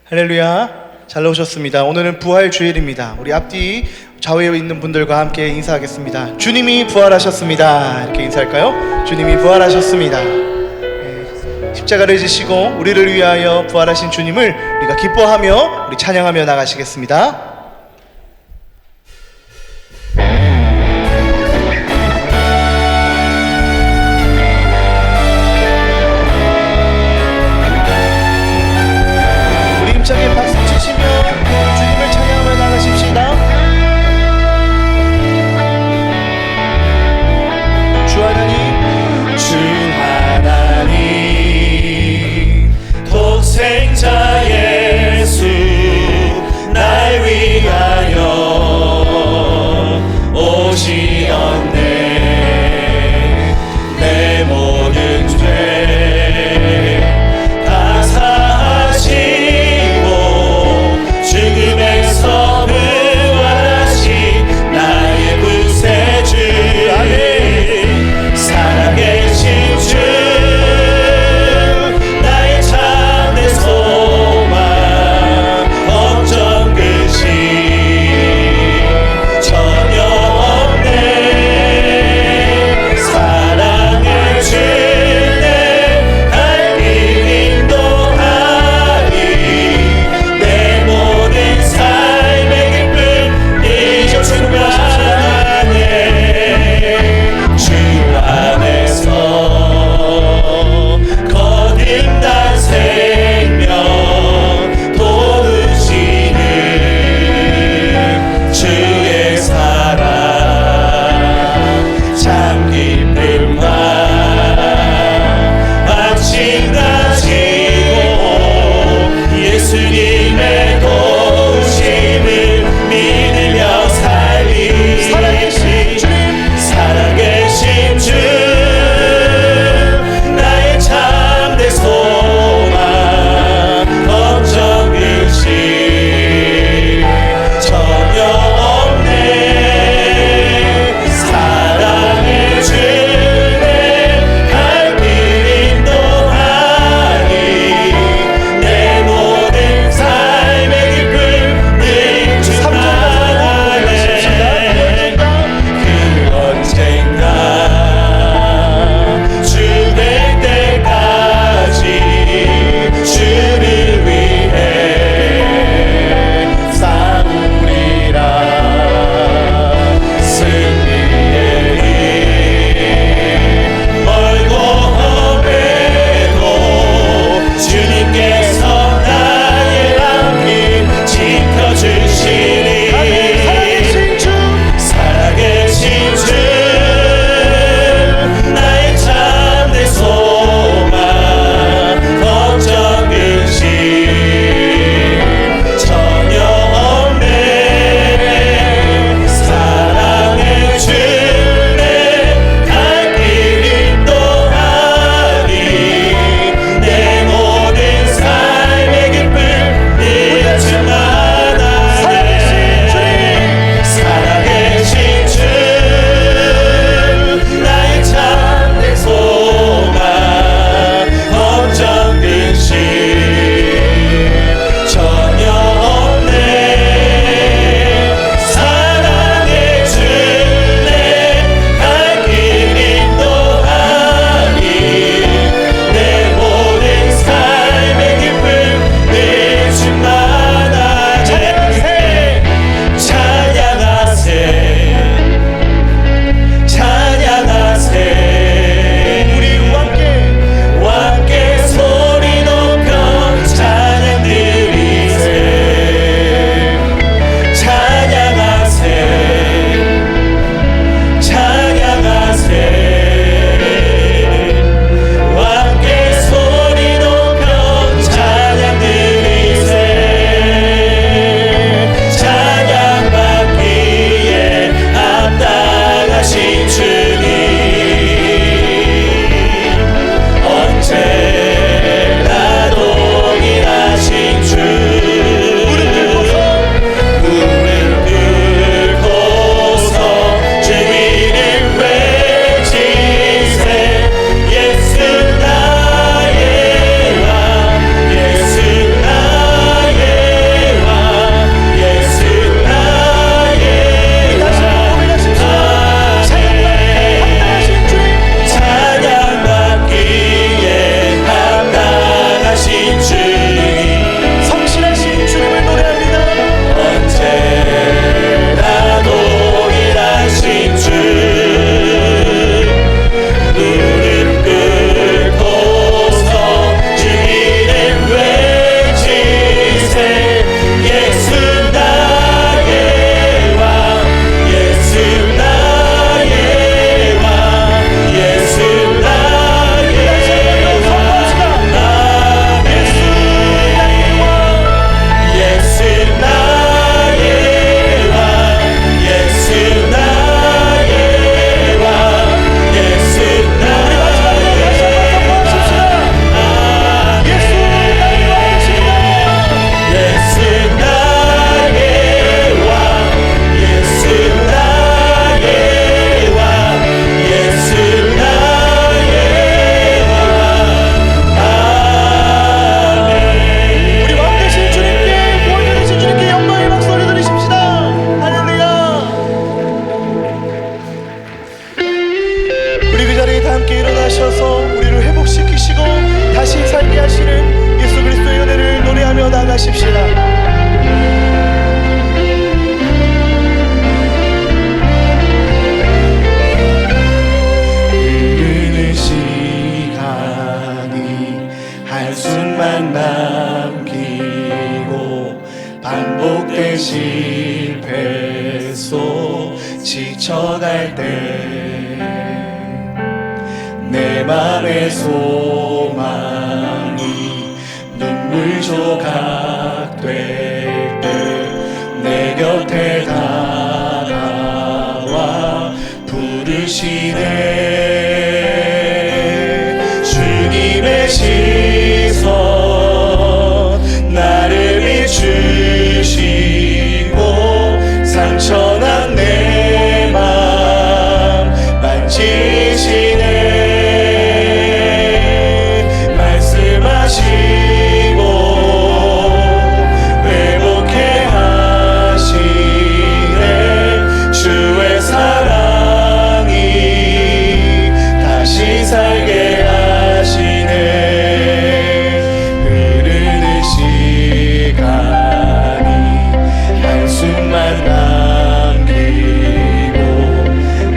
할렐루야, 잘 오셨습니다. 오늘은 부활 주일입니다. 우리 앞뒤 좌우에 있는 분들과 함께 인사하겠습니다. 주님이 부활하셨습니다. 이렇게 인사할까요? 주님이 부활하셨습니다. 십자가를 지시고 우리를 위하여 부활하신 주님을 우리가 기뻐하며 우리 찬양하며 나가시겠습니다. 힘차게 박수 치시며 주님을 찬양하며 나가십시다. 주 하나님 독생자 예수 날 위하여 오시었네. 내 모든 죄 다 사하시고 죽음에서 부활하신 나의 구세주 살아계신 주 나의 참된 소망 걱정 근심 전혀 없네. 사랑의 주내 갈 길 인도하리. 내 모든 삶의 기쁨 이제 충만해. 주 안에서 거듭난 생명 도우시는 주의 사랑 참 기쁨과 마침 가지고 예수님의 도우심을 믿으며 살리. 살아계신 주 나의 참된 소망 걱정 근심 전혀 없네. 사랑의 주내 갈 길 인도하리. 내 모든 삶의 고백하십시다. 흐르는 시간이 한숨만 남기고 반복된 실패 속 지쳐갈 때 내 맘의 소망이 눈물 조각 될 때 내 곁에 다가와 부르시네. 주님의 시선 나를 비추시고 상처난 내 맘 만지시네. 말씀하시고 회복해 하시네. 주의 사랑이 다시 살게 하시네. 흐르는 시간이 한숨만 남기고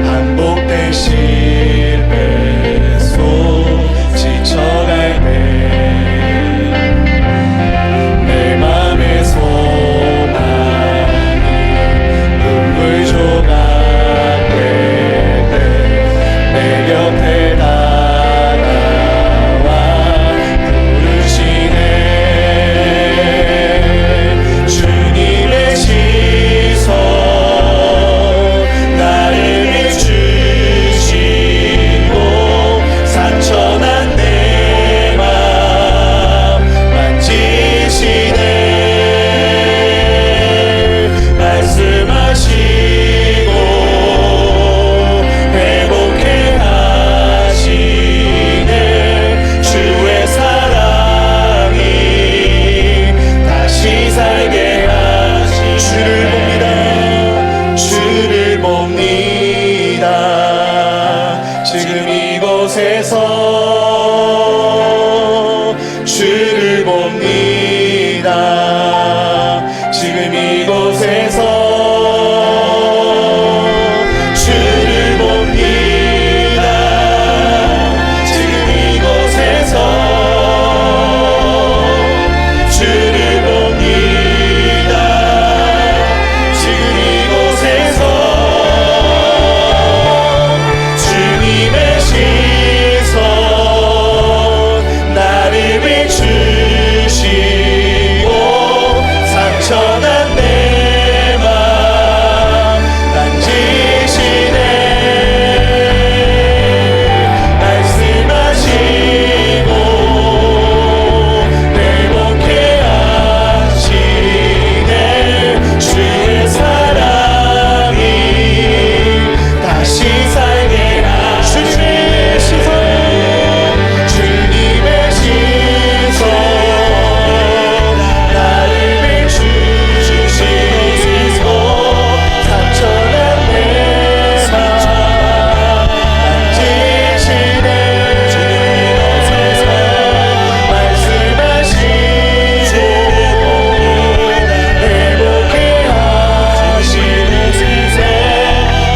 반복된 실패 속 지쳐갈 때 내 맘의 소망이 눈물 조각 될 때 내 곁에 다가와 부르시네. 주님의 시선 나를 비추시고 상처난 내 맘 만지시네. 말씀하시고 회복해 하시네. 주의 사랑이 다시 살게 하시네. 주를 봅니다. 지금 이곳에서 주를 봅니다. 지금 이곳에서 주를 봅니다. 지금 이곳에서 주를 봅니다. 지금 이곳에서 주님의 시선 나를 비추시고 상처난 내 맘 만지시네. 말씀하시고 회복해 하시네. 주의 사랑이 다시 살게 하시네. 주님의 시선 나를 비추시고 상처난 내 맘 만지시네. 말씀하시고 회복해 하시네.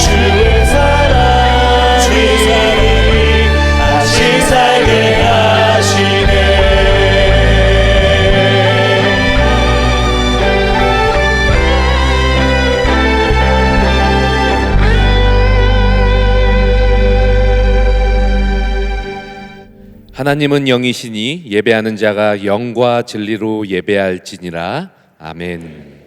주의 사랑이 다시 살게 하시네. 하나님은 영이시니 예배하는 자가 영과 진리로 예배할지니라. 아멘.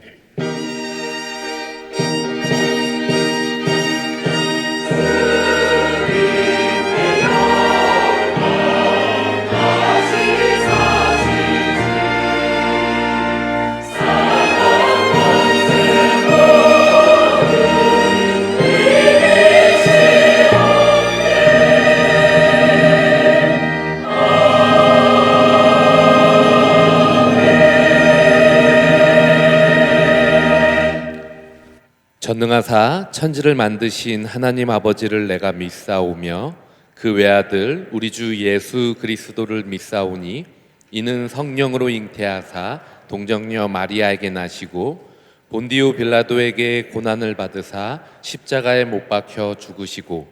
전능하사 천지를 만드신 하나님 아버지를 내가 믿사오며 그 외아들 우리 주 예수 그리스도를 믿사오니 이는 성령으로 잉태하사 동정녀 마리아에게 나시고 본디오 빌라도에게 고난을 받으사 십자가에 못 박혀 죽으시고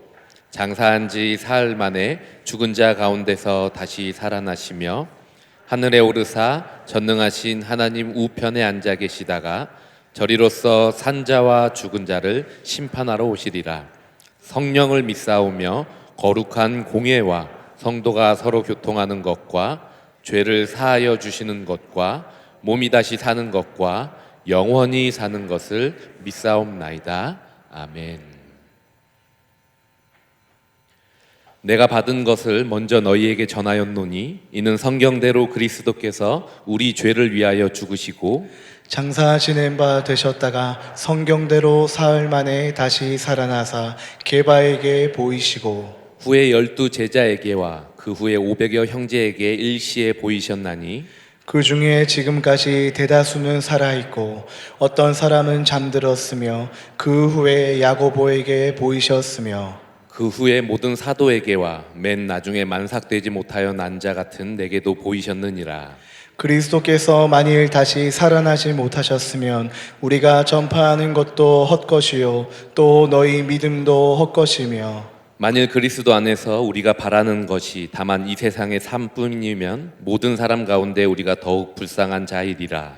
장사한 지 사흘 만에 죽은 자 가운데서 다시 살아나시며 하늘에 오르사 전능하신 하나님 우편에 앉아 계시다가 저리로서 산자와 죽은 자를 심판하러 오시리라. 성령을 믿사오며 거룩한 공예와 성도가 서로 교통하는 것과 죄를 사하여 주시는 것과 몸이 다시 사는 것과 영원히 사는 것을 믿사옵나이다. 아멘. 내가 받은 것을 먼저 너희에게 전하였노니 이는 성경대로 그리스도께서 우리 죄를 위하여 죽으시고 장사하시는 바 되셨다가 성경대로 사흘 만에 다시 살아나사 게바에게 보이시고 후에 12 제자에게와 그 후에 500여 형제에게 일시에 보이셨나니 그 중에 지금까지 대다수는 살아있고 어떤 사람은 잠들었으며 그 후에 야고보에게 보이셨으며 그 후에 모든 사도에게와 맨 나중에 만삭되지 못하여 난 자 같은 내게도 보이셨느니라. 그리스도께서 만일 다시 살아나지 못하셨으면 우리가 전파하는 것도 헛것이요 또 너희 믿음도 헛것이며 만일 그리스도 안에서 우리가 바라는 것이 다만 이 세상의 삶뿐이면 모든 사람 가운데 우리가 더욱 불쌍한 자이리라.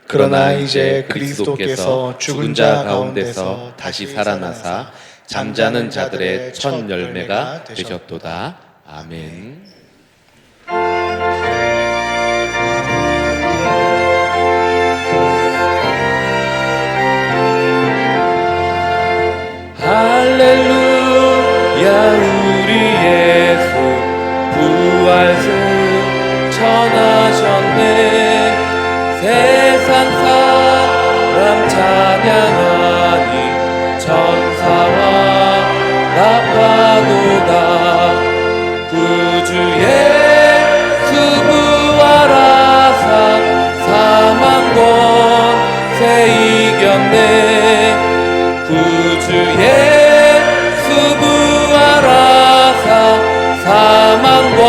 그러나 이제 그리스도께서 죽은 자 가운데서 다시 살아나사 잠자는 자들의 첫 열매가 되셨도다. 아멘. 할렐루야 우리 예수 부활승 천하셨네. 세상 사람 찬양하니 천사와 나파도다. 구주 예수 부활하사 사망권 세 이겼네. 구주 예수 부활하사 사망권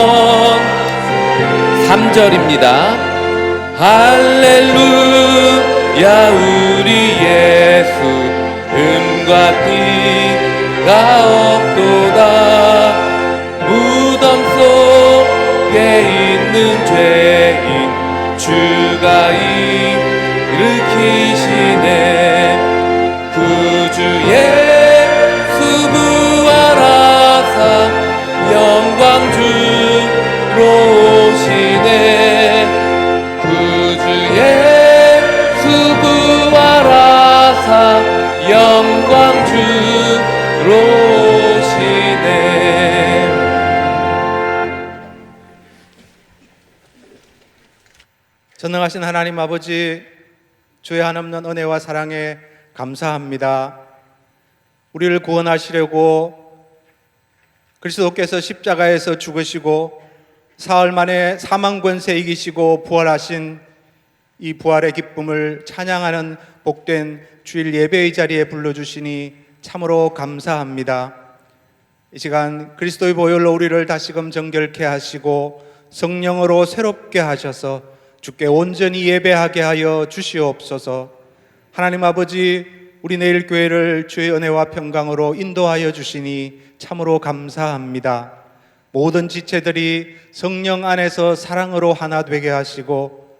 3절입니다. 할렐루야 우리 예수 은과 피가 없도다. 무덤 속에 있는 죄인 주가 일으키시네. 구주 예수 부활하사 영광 주로 오시네. 구주 예수 부활하사 영광 주로 오시네. 전능하신 하나님 아버지, 주의 한없는 은혜와 사랑에 감사합니다. 우리를 구원하시려고 그리스도께서 십자가에서 죽으시고 사흘 만에 사망 권세 이기시고 부활하신 이 부활의 기쁨을 찬양하는 복된 주일 예배의 자리에 불러주시니 참으로 감사합니다. 이 시간 그리스도의 보혈로 우리를 다시금 정결케 하시고 성령으로 새롭게 하셔서 주께 온전히 예배하게 하여 주시옵소서. 하나님 아버지, 우리 내일 교회를 주의 은혜와 평강으로 인도하여 주시니 참으로 감사합니다. 모든 지체들이 성령 안에서 사랑으로 하나 되게 하시고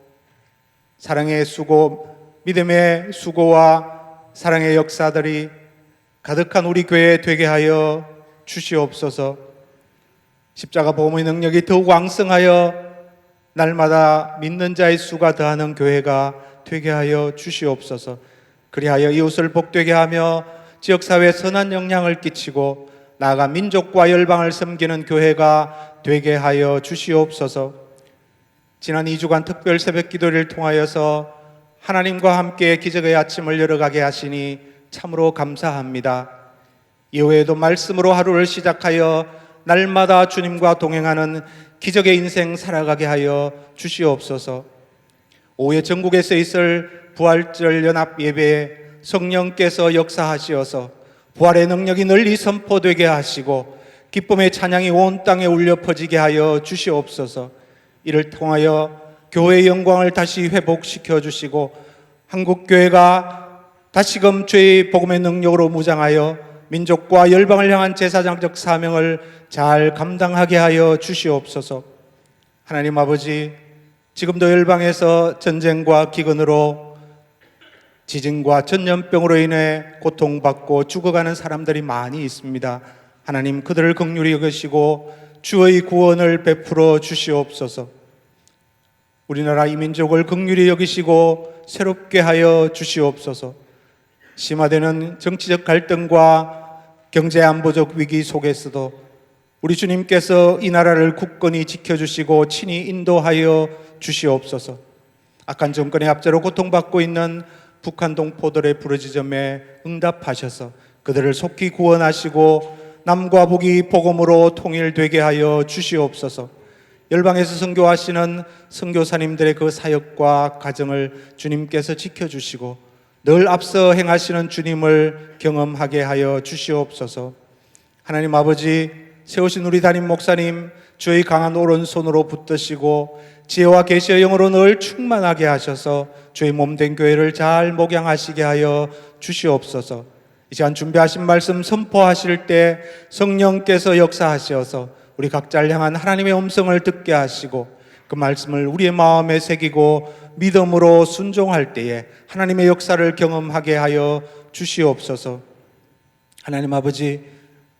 사랑의 수고, 믿음의 수고와 사랑의 역사들이 가득한 우리 교회 되게 하여 주시옵소서. 십자가 보험의 능력이 더욱 왕성하여 날마다 믿는 자의 수가 더하는 교회가 되게 하여 주시옵소서. 그리하여 이웃을 복되게 하며 지역사회에 선한 영향을 끼치고 나아가 민족과 열방을 섬기는 교회가 되게 하여 주시옵소서. 지난 2주간 특별 새벽 기도를 통하여서 하나님과 함께 기적의 아침을 열어가게 하시니 참으로 감사합니다. 이후에도 말씀으로 하루를 시작하여 날마다 주님과 동행하는 기적의 인생 살아가게 하여 주시옵소서. 오후에 전국에서 있을 부활절 연합 예배에 성령께서 역사하시어서 부활의 능력이 널리 선포되게 하시고 기쁨의 찬양이 온 땅에 울려 퍼지게 하여 주시옵소서. 이를 통하여 교회의 영광을 다시 회복시켜 주시고 한국 교회가 다시금 주의 복음의 능력으로 무장하여 민족과 열방을 향한 제사장적 사명을 잘 감당하게 하여 주시옵소서. 하나님 아버지, 지금도 열방에서 전쟁과 기근으로 지진과 전염병으로 인해 고통받고 죽어가는 사람들이 많이 있습니다. 하나님, 그들을 긍휼히 여기시고 주의 구원을 베풀어 주시옵소서. 우리나라 이 민족을 긍휼히 여기시고 새롭게 하여 주시옵소서. 심화되는 정치적 갈등과 경제 안보적 위기 속에서도 우리 주님께서 이 나라를 굳건히 지켜주시고 친히 인도하여 주시옵소서. 악한 정권의 압제로 고통받고 있는 북한 동포들의 부르짖음에 응답하셔서 그들을 속히 구원하시고 남과 북이 복음으로 통일되게 하여 주시옵소서. 열방에서 선교하시는 선교사님들의 그 사역과 가정을 주님께서 지켜주시고 늘 앞서 행하시는 주님을 경험하게 하여 주시옵소서. 하나님 아버지, 세우신 우리 담임 목사님 주의 강한 오른손으로 붙드시고 지혜와 계시의 영으로 늘 충만하게 하셔서 주의 몸된 교회를 잘 목양하시게 하여 주시옵소서. 이 시간 준비하신 말씀 선포하실 때 성령께서 역사하셔서 우리 각자를 향한 하나님의 음성을 듣게 하시고 그 말씀을 우리의 마음에 새기고 믿음으로 순종할 때에 하나님의 역사를 경험하게 하여 주시옵소서. 하나님 아버지,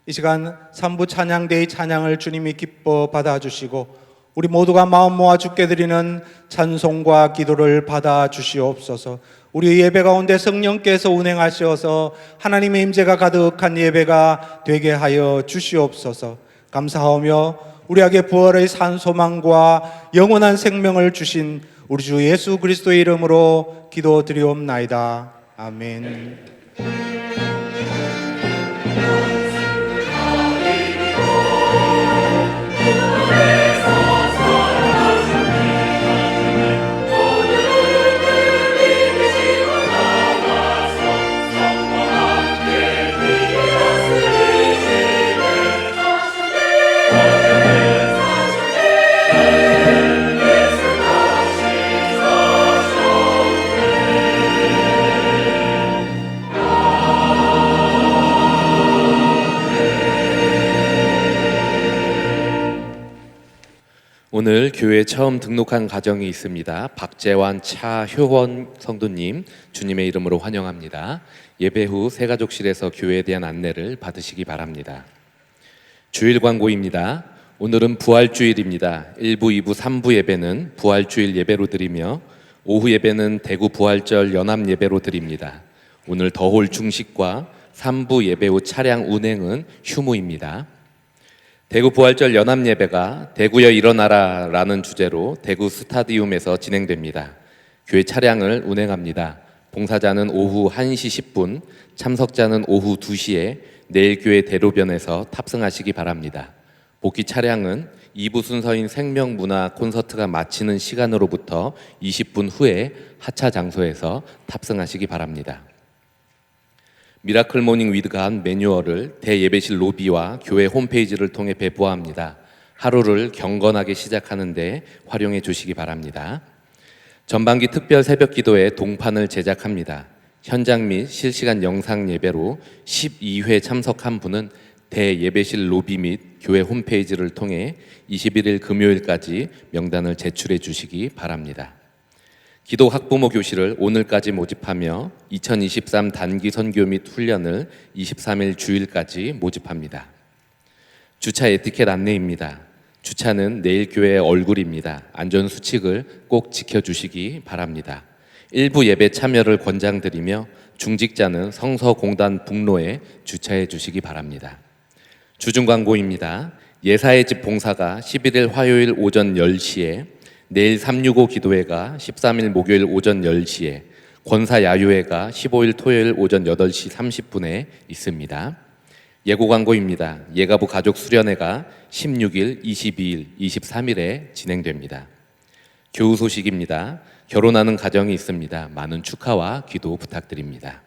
이 시간 3부 찬양대의 찬양을 주님이 기뻐 받아주시고 우리 모두가 마음 모아 주께 드리는 찬송과 기도를 받아주시옵소서. 우리 예배 가운데 성령께서 운행하셔서 하나님의 임재가 가득한 예배가 되게 하여 주시옵소서. 감사하며 우리에게 부활의 산 소망과 영원한 생명을 주신 우리 주 예수 그리스도의 이름으로 기도드리옵나이다. 아멘. 오늘 교회에 처음 등록한 가정이 있습니다. 박재환, 차효원 성도님 주님의 이름으로 환영합니다. 예배 후 새가족실에서 교회에 대한 안내를 받으시기 바랍니다. 주일 광고입니다. 오늘은 부활주일입니다. 1부, 2부, 3부 예배는 부활주일 예배로 드리며 오후 예배는 대구 부활절 연합 예배로 드립니다. 오늘 더홀 중식과 3부 예배 후 차량 운행은 휴무입니다. 대구 부활절 연합 예배가 대구여 일어나라 라는 주제로 대구 스타디움에서 진행됩니다. 교회 차량을 운행합니다. 봉사자는 오후 1시 10분, 참석자는 오후 2시에 내일 교회 대로변에서 탑승하시기 바랍니다. 복귀 차량은 2부 순서인 생명문화 콘서트가 마치는 시간으로부터 20분 후에 하차 장소에서 탑승하시기 바랍니다. 미라클 모닝 위드 갓 매뉴얼을 대예배실 로비와 교회 홈페이지를 통해 배부합니다. 하루를 경건하게 시작하는 데 활용해 주시기 바랍니다. 전반기 특별 새벽 기도에 동판을 제작합니다. 현장 및 실시간 영상 예배로 12회 참석한 분은 대예배실 로비 및 교회 홈페이지를 통해 21일 금요일까지 명단을 제출해 주시기 바랍니다. 기도 학부모 교실을 오늘까지 모집하며 2023 단기 선교 및 훈련을 23일 주일까지 모집합니다. 주차 에티켓 안내입니다. 주차는 내일 교회의 얼굴입니다. 안전수칙을 꼭 지켜주시기 바랍니다. 일부 예배 참여를 권장드리며 중직자는 성서공단 북로에 주차해 주시기 바랍니다. 주중 광고입니다. 예사의 집 봉사가 11일 화요일 오전 10시에 내일 365 기도회가 13일 목요일 오전 10시에 권사 야유회가 15일 토요일 오전 8시 30분에 있습니다. 예고 광고입니다. 예가부 가족 수련회가 16일, 22일, 23일에 진행됩니다. 교우 소식입니다. 결혼하는 가정이 있습니다. 많은 축하와 기도 부탁드립니다.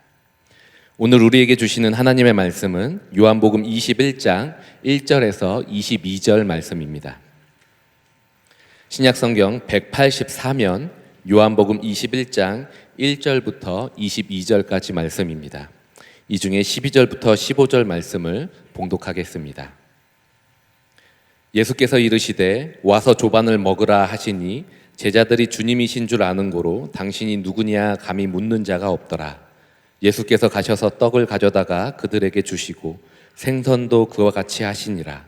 오늘 우리에게 주시는 하나님의 말씀은 요한복음 21장 1절에서 22절 말씀입니다. 신약성경 184면 요한복음 21장 1절부터 22절까지 말씀입니다. 이 중에 12절부터 15절 말씀을 봉독하겠습니다. 예수께서 이르시되 와서 조반을 먹으라 하시니 제자들이 주님이신 줄 아는 고로 당신이 누구냐 감히 묻는 자가 없더라. 예수께서 가셔서 떡을 가져다가 그들에게 주시고 생선도 그와 같이 하시니라.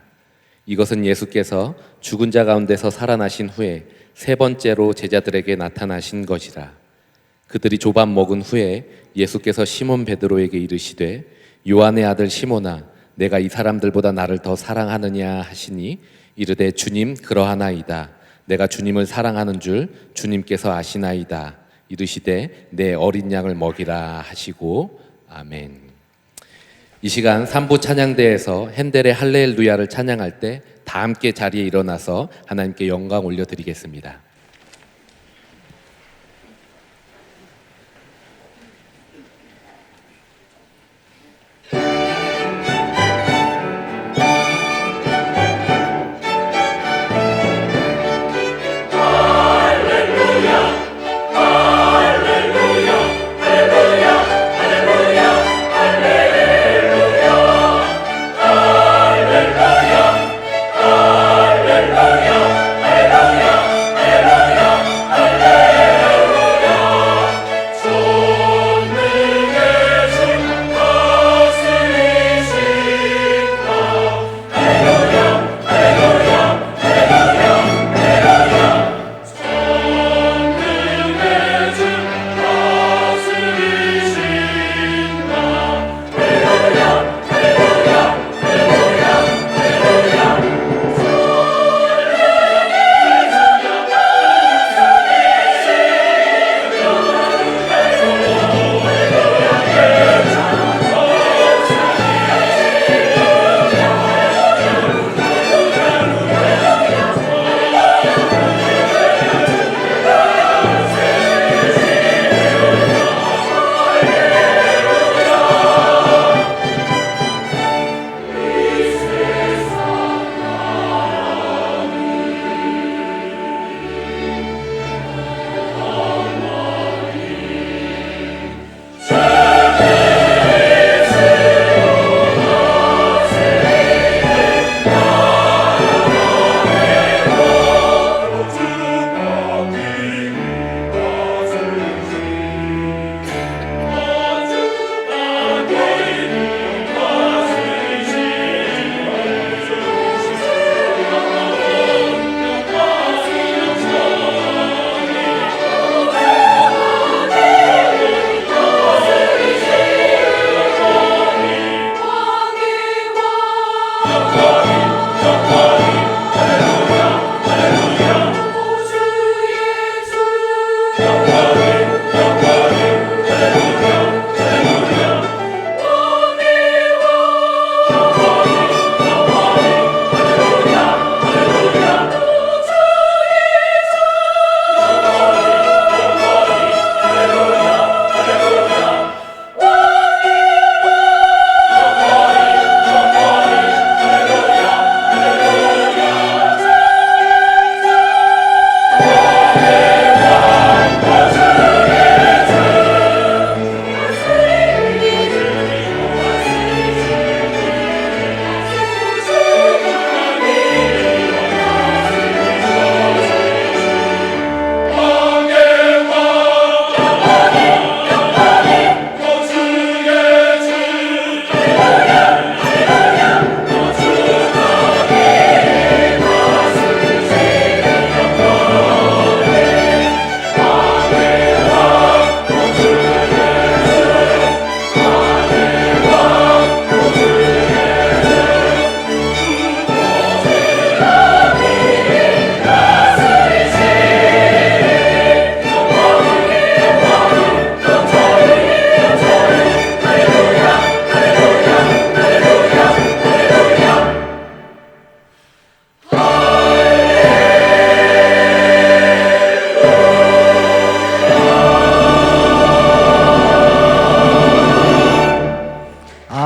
이것은 예수께서 죽은 자 가운데서 살아나신 후에 세 번째로 제자들에게 나타나신 것이라. 그들이 조반 먹은 후에 예수께서 시몬 베드로에게 이르시되 요한의 아들 시몬아 내가 이 사람들보다 나를 더 사랑하느냐 하시니 이르되 주님 그러하나이다. 내가 주님을 사랑하는 줄 주님께서 아시나이다. 이르시되 내 어린 양을 먹이라 하시고 아멘. 이 시간 3부 찬양대에서 핸델의 할렐루야를 찬양할 때 다 함께 자리에 일어나서 하나님께 영광 올려드리겠습니다.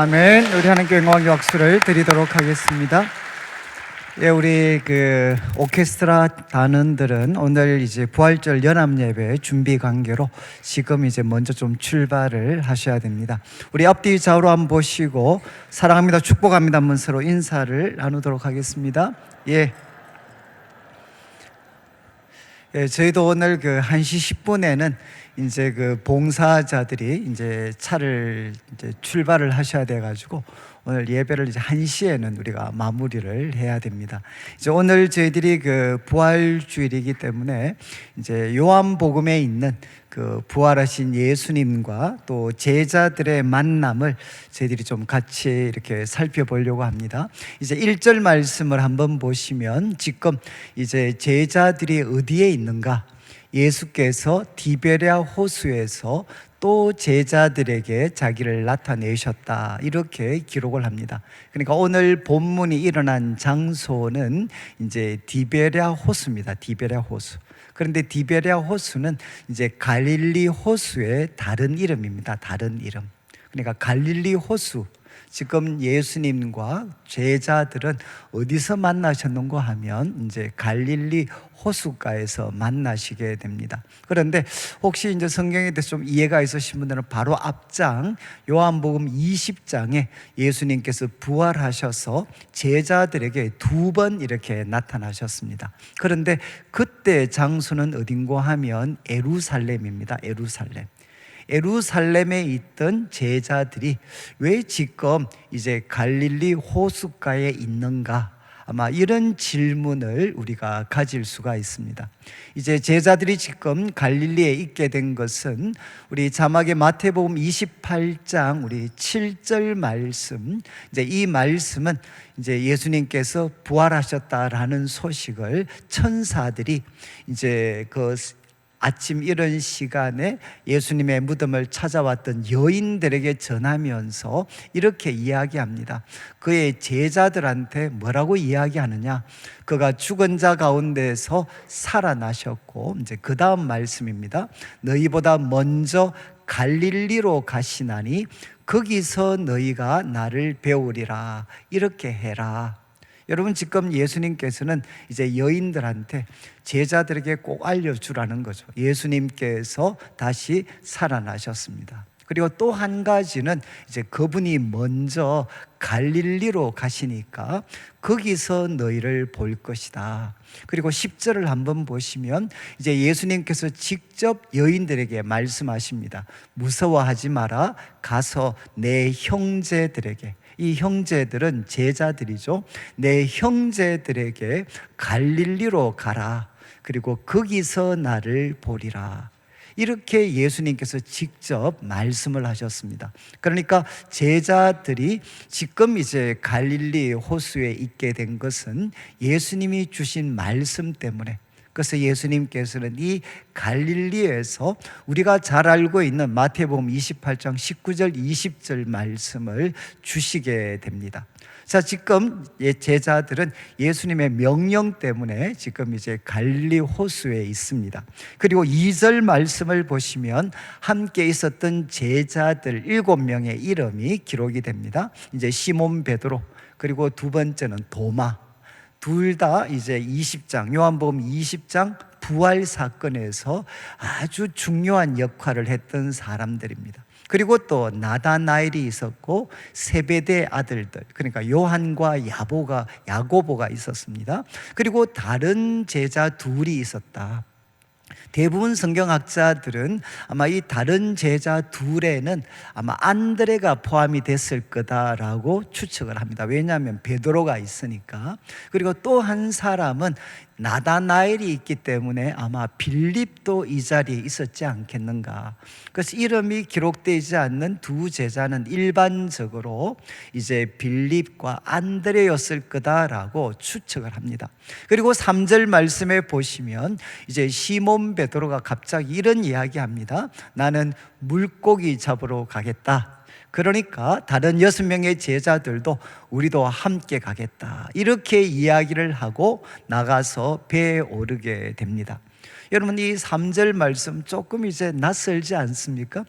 아멘. 우리 하나님께 영광의 박수를 드리도록 하겠습니다. 예, 우리 그 오케스트라 단원들은 오늘 이제 부활절 연합 예배 준비 관계로 지금 이제 먼저 좀 출발을 하셔야 됩니다. 우리 앞뒤 좌우로 한번 보시고 사랑합니다, 축복합니다 한번 서로 인사를 나누도록 하겠습니다. 예. 예, 저희도 오늘 그 1시 10분에는 이제 그 봉사자들이 이제 차를 이제 출발을 하셔야 돼 가지고 오늘 예배를 이제 1시에는 우리가 마무리를 해야 됩니다. 이제 오늘 저희들이 그 부활 주일이기 때문에 이제 요한복음에 있는 그 부활하신 예수님과 또 제자들의 만남을 저희들이 좀 같이 이렇게 살펴보려고 합니다. 이제 1절 말씀을 한번 보시면 지금 이제 제자들이 어디에 있는가? 예수께서 디베랴 호수에서 또 제자들에게 자기를 나타내셨다, 이렇게 기록을 합니다. 그러니까 오늘 본문이 일어난 장소는 이제 디베랴 호수입니다. 디베랴 호수. 그런데 디베랴 호수는 이제 갈릴리 호수의 다른 이름입니다. 다른 이름. 그러니까 갈릴리 호수. 지금 예수님과 제자들은 어디서 만나셨는가 하면 이제 갈릴리 호숫가에서 만나시게 됩니다. 그런데 혹시 이제 성경에 대해서 좀 이해가 있으신 분들은 바로 앞장 요한복음 20장에 예수님께서 부활하셔서 제자들에게 2번 이렇게 나타나셨습니다. 그런데 그때 장소는 어딘가 하면 예루살렘입니다. 예루살렘. 예루살렘에 있던 제자들이 왜 지금 이제 갈릴리 호숫가에 있는가? 아마 이런 질문을 우리가 가질 수가 있습니다. 이제 제자들이 지금 갈릴리에 있게 된 것은 우리 자막의 마태복음 28장 우리 7절 말씀, 이제 이 말씀은 이제 예수님께서 부활하셨다라는 소식을 천사들이 이제 그 아침 이런 시간에 예수님의 무덤을 찾아왔던 여인들에게 전하면서 이렇게 이야기합니다. 그의 제자들한테 뭐라고 이야기하느냐? 그가 죽은 자 가운데서 살아나셨고, 이제 그 다음 말씀입니다. 너희보다 먼저 갈릴리로 가시나니 거기서 너희가 나를 배우리라. 이렇게 해라. 여러분, 지금 예수님께서는 이제 여인들한테 제자들에게 꼭 알려주라는 거죠. 예수님께서 다시 살아나셨습니다. 그리고 또 한 가지는 이제 그분이 먼저 갈릴리로 가시니까 거기서 너희를 볼 것이다. 그리고 10절을 한번 보시면 이제 예수님께서 직접 여인들에게 말씀하십니다. 무서워하지 마라. 가서 내 형제들에게, 이 형제들은 제자들이죠. 내 형제들에게 갈릴리로 가라. 그리고 거기서 나를 보리라. 이렇게 예수님께서 직접 말씀을 하셨습니다. 그러니까 제자들이 지금 이제 갈릴리 호수에 있게 된 것은 예수님이 주신 말씀 때문에, 그래서 예수님께서는 이 갈릴리에서 우리가 잘 알고 있는 마태복음 28장 19절 20절 말씀을 주시게 됩니다. 자, 지금 제자들은 예수님의 명령 때문에 지금 이제 갈릴리 호수에 있습니다. 그리고 2절 말씀을 보시면 함께 있었던 제자들 7명의 이름이 기록이 됩니다. 이제 시몬 베드로, 그리고 두 번째는 도마. 둘 다 이제 20장, 요한복음 20장 부활 사건에서 아주 중요한 역할을 했던 사람들입니다. 그리고 또 나다나엘이 있었고 세베대 아들들, 그러니까 요한과 야고보가 있었습니다. 그리고 다른 제자 둘이 있었다. 대부분 성경학자들은 아마 이 다른 제자 둘에는 아마 안드레가 포함이 됐을 거다라고 추측을 합니다. 왜냐하면 베드로가 있으니까. 그리고 또 한 사람은 나다나엘이 있기 때문에 아마 빌립도 이 자리에 있었지 않겠는가. 그래서 이름이 기록되지 않는 두 제자는 일반적으로 이제 빌립과 안드레였을 거다라고 추측을 합니다. 그리고 3절 말씀에 보시면 이제 시몬 베드로가 갑자기 이런 이야기합니다. 나는 물고기 잡으러 가겠다. 그러니까 다른 6명의 제자들도 우리도 함께 가겠다, 이렇게 이야기를 하고 나가서 배에 오르게 됩니다. 여러분, 이 3절 말씀 조금 이제 낯설지 않습니까?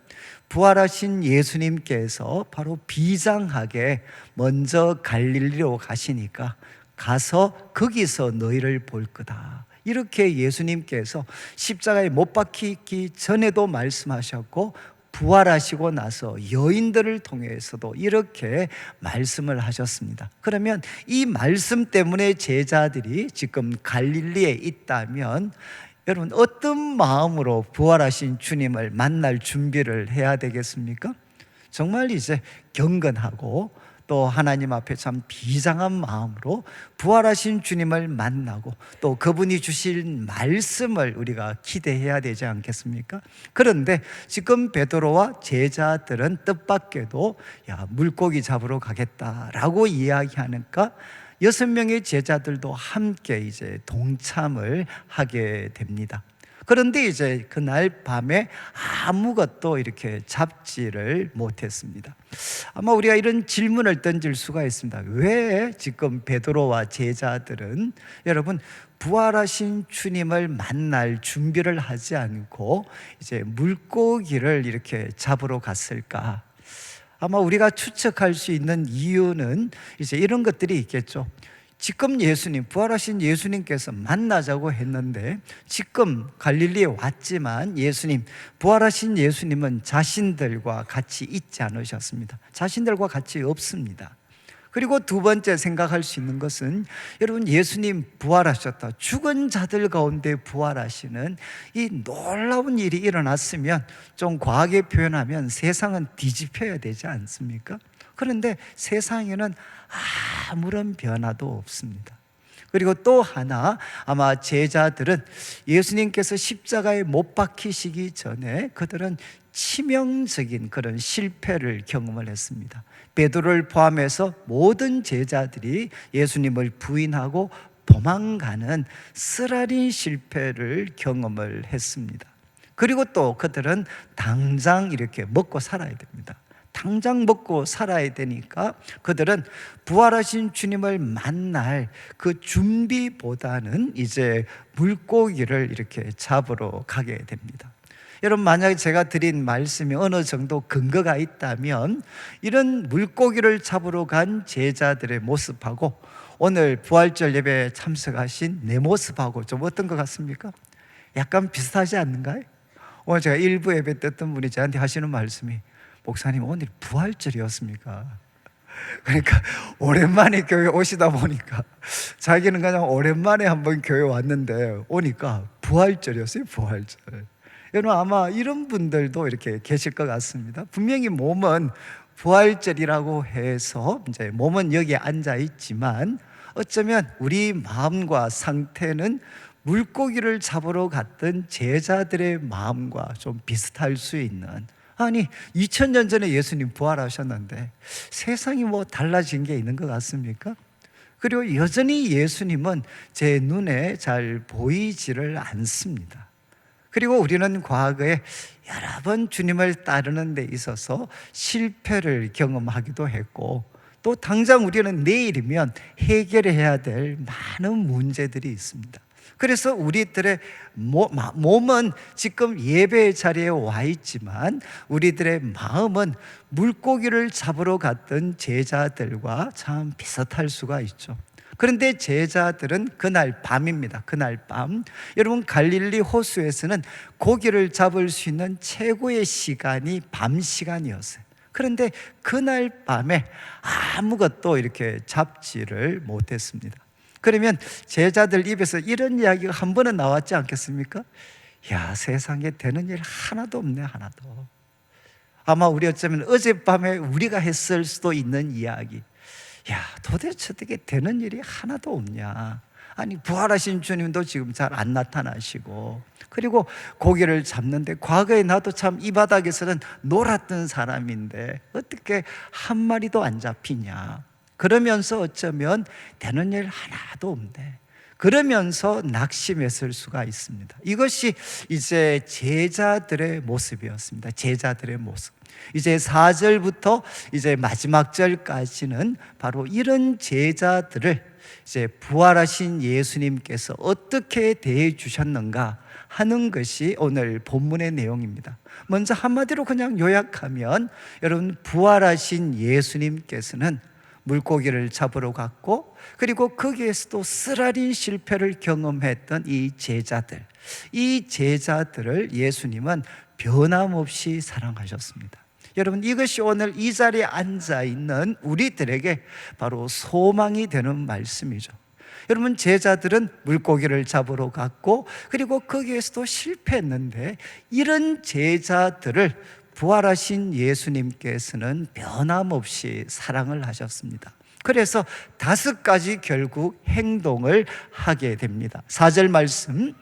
부활하신 예수님께서 바로 비장하게 먼저 갈릴리로 가시니까 가서 거기서 너희를 볼 거다. 이렇게 예수님께서 십자가에 못 박히기 전에도 말씀하셨고 부활하시고 나서 여인들을 통해서도 이렇게 말씀을 하셨습니다. 그러면 이 말씀 때문에 제자들이 지금 갈릴리에 있다면 여러분 어떤 마음으로 부활하신 주님을 만날 준비를 해야 되겠습니까? 정말 이제 경건하고 또 하나님 앞에 참 비장한 마음으로 부활하신 주님을 만나고 또 그분이 주실 말씀을 우리가 기대해야 되지 않겠습니까? 그런데 지금 베드로와 제자들은 뜻밖에도 물고기 잡으러 가겠다라고 이야기하니까 6명의 제자들도 함께 이제 동참을 하게 됩니다. 그런데 이제 그날 밤에 아무것도 이렇게 잡지를 못했습니다. 아마 우리가 이런 질문을 던질 수가 있습니다. 왜 지금 베드로와 제자들은 여러분 부활하신 주님을 만날 준비를 하지 않고 이제 물고기를 이렇게 잡으러 갔을까? 아마 우리가 추측할 수 있는 이유는 이제 이런 것들이 있겠죠. 지금 예수님, 부활하신 예수님께서 만나자고 했는데 지금 갈릴리에 왔지만 예수님, 부활하신 예수님은 자신들과 같이 있지 않으셨습니다. 자신들과 같이 없습니다. 그리고 두 번째 생각할 수 있는 것은 여러분 예수님 부활하셨다. 죽은 자들 가운데 부활하시는 이 놀라운 일이 일어났으면 좀 과하게 표현하면 세상은 뒤집혀야 되지 않습니까? 그런데 세상에는 아무런 변화도 없습니다. 그리고 또 하나 아마 제자들은 예수님께서 십자가에 못 박히시기 전에 그들은 치명적인 그런 실패를 경험을 했습니다. 베드로를 포함해서 모든 제자들이 예수님을 부인하고 도망가는 쓰라린 실패를 경험을 했습니다. 그리고 또 그들은 당장 이렇게 먹고 살아야 됩니다. 당장 먹고 살아야 되니까 그들은 부활하신 주님을 만날 그 준비보다는 이제 물고기를 이렇게 잡으러 가게 됩니다. 여러분 만약에 제가 드린 말씀이 어느 정도 근거가 있다면 이런 물고기를 잡으러 간 제자들의 모습하고 오늘 부활절 예배에 참석하신 내 모습하고 좀 어떤 것 같습니까? 약간 비슷하지 않는가요? 오늘 제가 일부 예배 때 어떤 분이 저한테 하시는 말씀이 목사님 오늘 부활절이었습니까? 그러니까 오랜만에 교회 오시다 보니까 자기는 그냥 오랜만에 한번 교회 왔는데 오니까 부활절이었어요. 부활절. 여러분 아마 이런 분들도 이렇게 계실 것 같습니다. 분명히 몸은 부활절이라고 해서 이제 몸은 여기에 앉아 있지만 어쩌면 우리 마음과 상태는 물고기를 잡으러 갔던 제자들의 마음과 좀 비슷할 수 있는, 아니 2000년 전에 예수님 부활하셨는데 세상이 뭐 달라진 게 있는 것 같습니까? 그리고 여전히 예수님은 제 눈에 잘 보이지를 않습니다. 그리고 우리는 과거에 여러 번 주님을 따르는 데 있어서 실패를 경험하기도 했고 또 당장 우리는 내일이면 해결해야 될 많은 문제들이 있습니다. 그래서 우리들의 몸은 지금 예배의 자리에 와 있지만 우리들의 마음은 물고기를 잡으러 갔던 제자들과 참 비슷할 수가 있죠. 그런데 제자들은 그날 밤입니다. 그날 밤 여러분 갈릴리 호수에서는 고기를 잡을 수 있는 최고의 시간이 밤 시간이었어요. 그런데 그날 밤에 아무것도 이렇게 잡지를 못했습니다. 그러면 제자들 입에서 이런 이야기가 한 번은 나왔지 않겠습니까? 야, 세상에 되는 일 하나도 없네, 하나도. 아마 우리 어쩌면 어젯밤에 우리가 했을 수도 있는 이야기. 야, 도대체 어떻게 되는 일이 하나도 없냐. 아니 부활하신 주님도 지금 잘 안 나타나시고, 그리고 고기를 잡는데 과거에 나도 참 이 바닥에서는 놀았던 사람인데 어떻게 한 마리도 안 잡히냐. 그러면서 어쩌면 되는 일 하나도 없네. 그러면서 낙심했을 수가 있습니다. 이것이 이제 제자들의 모습이었습니다. 제자들의 모습. 이제 4절부터 이제 마지막 절까지는 바로 이런 제자들을 이제 부활하신 예수님께서 어떻게 대해 주셨는가 하는 것이 오늘 본문의 내용입니다. 먼저 한마디로 그냥 요약하면 여러분 부활하신 예수님께서는 물고기를 잡으러 갔고, 그리고 거기에서도 쓰라린 실패를 경험했던 이 제자들을 예수님은 변함없이 사랑하셨습니다. 여러분, 이것이 오늘 이 자리에 앉아 있는 우리들에게 바로 소망이 되는 말씀이죠. 여러분, 제자들은 물고기를 잡으러 갔고, 그리고 거기에서도 실패했는데, 이런 제자들을 부활하신 예수님께서는 변함없이 사랑을 하셨습니다. 그래서 5가지 결국 행동을 하게 됩니다. 4절 말씀,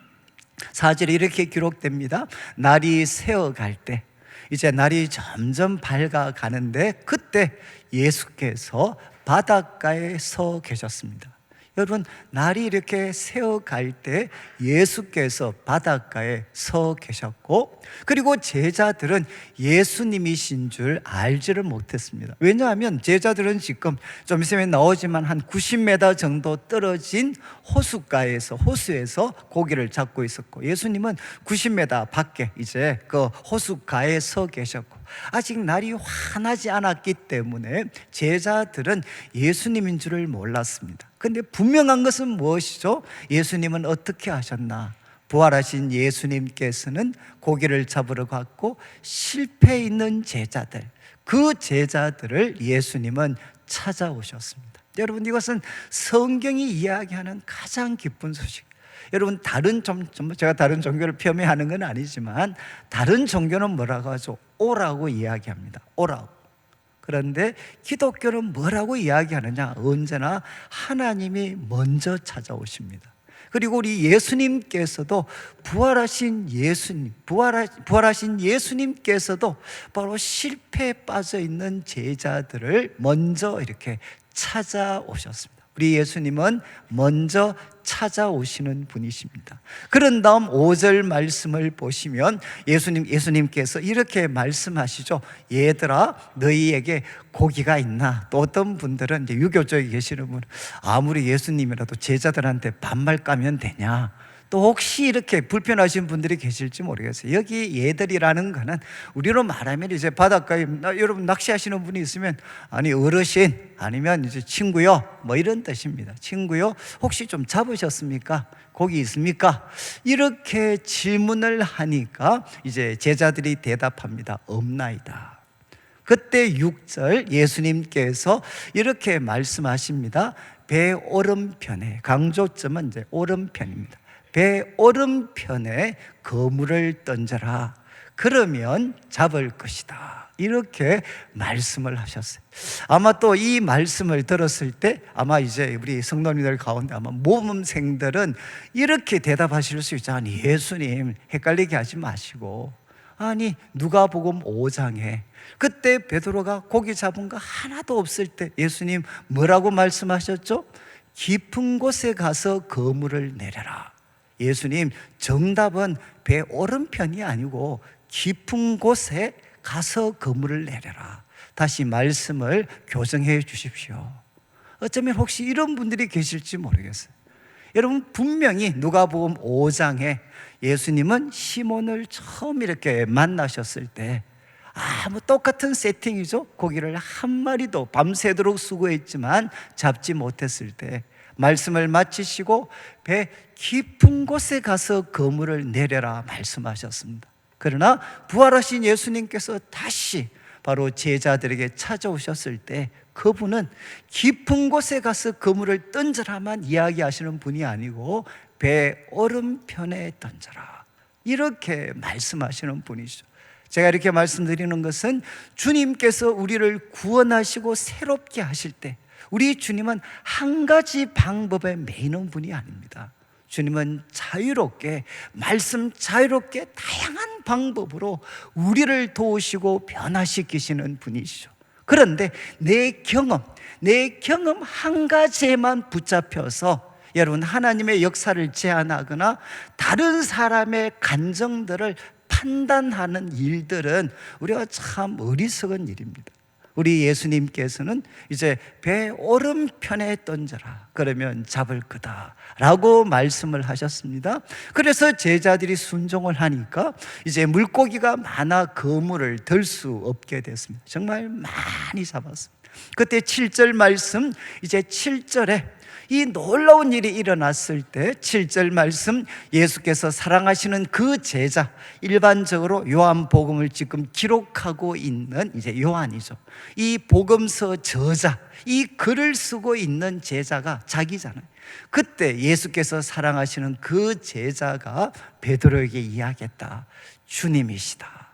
4절에 이렇게 기록됩니다. 날이 새어갈 때, 이제 날이 점점 밝아가는데, 그때 예수께서 바닷가에 서 계셨습니다. 여러분, 날이 이렇게 새어갈 때 예수께서 바닷가에 서 계셨고, 그리고 제자들은 예수님이신 줄 알지를 못했습니다. 왜냐하면 제자들은 지금 좀 있으면 나오지만 한 90m 정도 떨어진 호수에서 고기를 잡고 있었고, 예수님은 90m 밖에 이제 그 호숫가에 서 계셨고, 아직 날이 환하지 않았기 때문에 제자들은 예수님인 줄을 몰랐습니다. 근데 분명한 것은 무엇이죠? 예수님은 어떻게 하셨나? 부활하신 예수님께서는 고기를 잡으러 갔고, 실패 있는 제자들, 그 제자들을 예수님은 찾아오셨습니다. 여러분, 이것은 성경이 이야기하는 가장 기쁜 소식. 여러분, 제가 다른 종교를 폄훼하는 건 아니지만, 다른 종교는 뭐라고 하죠? 오라고 이야기합니다. 오라고. 그런데 기독교는 뭐라고 이야기하느냐? 언제나 하나님이 먼저 찾아오십니다. 그리고 우리 예수님께서도 부활하신 예수님께서도 바로 실패에 빠져 있는 제자들을 먼저 이렇게 찾아오셨습니다. 우리 예수님은 먼저 찾아오시는 분이십니다. 그런 다음 5절 말씀을 보시면 예수님께서 이렇게 말씀하시죠. 얘들아, 너희에게 고기가 있나? 또 어떤 분들은 이제 유교 쪽에 계시는 분, 아무리 예수님이라도 제자들한테 반말 까면 되냐? 또 혹시 이렇게 불편하신 분들이 계실지 모르겠어요. 여기 얘들이라는 거는 우리로 말하면 이제 바닷가에 여러분 낚시하시는 분이 있으면, 아니 어르신 아니면 이제 친구요, 뭐 이런 뜻입니다. 친구요, 혹시 좀 잡으셨습니까? 고기 있습니까? 이렇게 질문을 하니까 이제 제자들이 대답합니다. 없나이다. 그때 6절 예수님께서 이렇게 말씀하십니다. 배 오른편에, 강조점은 이제 오른편입니다. 배 오른편에 그물을 던져라. 그러면 잡을 것이다. 이렇게 말씀을 하셨어요. 아마 또 이 말씀을 들었을 때 아마 이제 우리 성도님들 가운데 아마 모범생들은 이렇게 대답하실 수 있죠. 아니 예수님, 헷갈리게 하지 마시고, 아니 누가복음 5장에 그때 베드로가 고기 잡은 거 하나도 없을 때 예수님 뭐라고 말씀하셨죠? 깊은 곳에 가서 그물을 내려라. 예수님, 정답은 배 오른편이 아니고 깊은 곳에 가서 그물을 내려라. 다시 말씀을 교정해 주십시오. 어쩌면 혹시 이런 분들이 계실지 모르겠어요. 여러분, 분명히 누가복음 5장에 예수님은 시몬을 처음 이렇게 만나셨을 때 뭐 똑같은 세팅이죠. 고기를 한 마리도 밤새도록 수고했지만 잡지 못했을 때 말씀을 마치시고 배 깊은 곳에 가서 그물을 내려라 말씀하셨습니다. 그러나 부활하신 예수님께서 다시 바로 제자들에게 찾아오셨을 때 그분은 깊은 곳에 가서 그물을 던져라만 이야기하시는 분이 아니고 배 오른편에 던져라, 이렇게 말씀하시는 분이시죠. 제가 이렇게 말씀드리는 것은 주님께서 우리를 구원하시고 새롭게 하실 때 우리 주님은 한 가지 방법에 매이는 분이 아닙니다. 주님은 자유롭게, 말씀 자유롭게 다양한 방법으로 우리를 도우시고 변화시키시는 분이시죠. 그런데 내 경험 한 가지에만 붙잡혀서 여러분 하나님의 역사를 제한하거나 다른 사람의 감정들을 판단하는 일들은 우리가 참 어리석은 일입니다. 우리 예수님께서는 이제 배 오른편에 던져라, 그러면 잡을 거다 라고 말씀을 하셨습니다. 그래서 제자들이 순종을 하니까 이제 물고기가 많아 그물을 들 수 없게 됐습니다. 정말 많이 잡았습니다. 그때 7절 말씀, 이제 7절에 이 놀라운 일이 일어났을 때 7절 말씀, 예수께서 사랑하시는 그 제자, 일반적으로 요한복음을 지금 기록하고 있는 이제 요한이죠. 이 복음서 저자, 이 글을 쓰고 있는 제자가 자기잖아요. 그때 예수께서 사랑하시는 그 제자가 베드로에게 이야기했다. 주님이시다.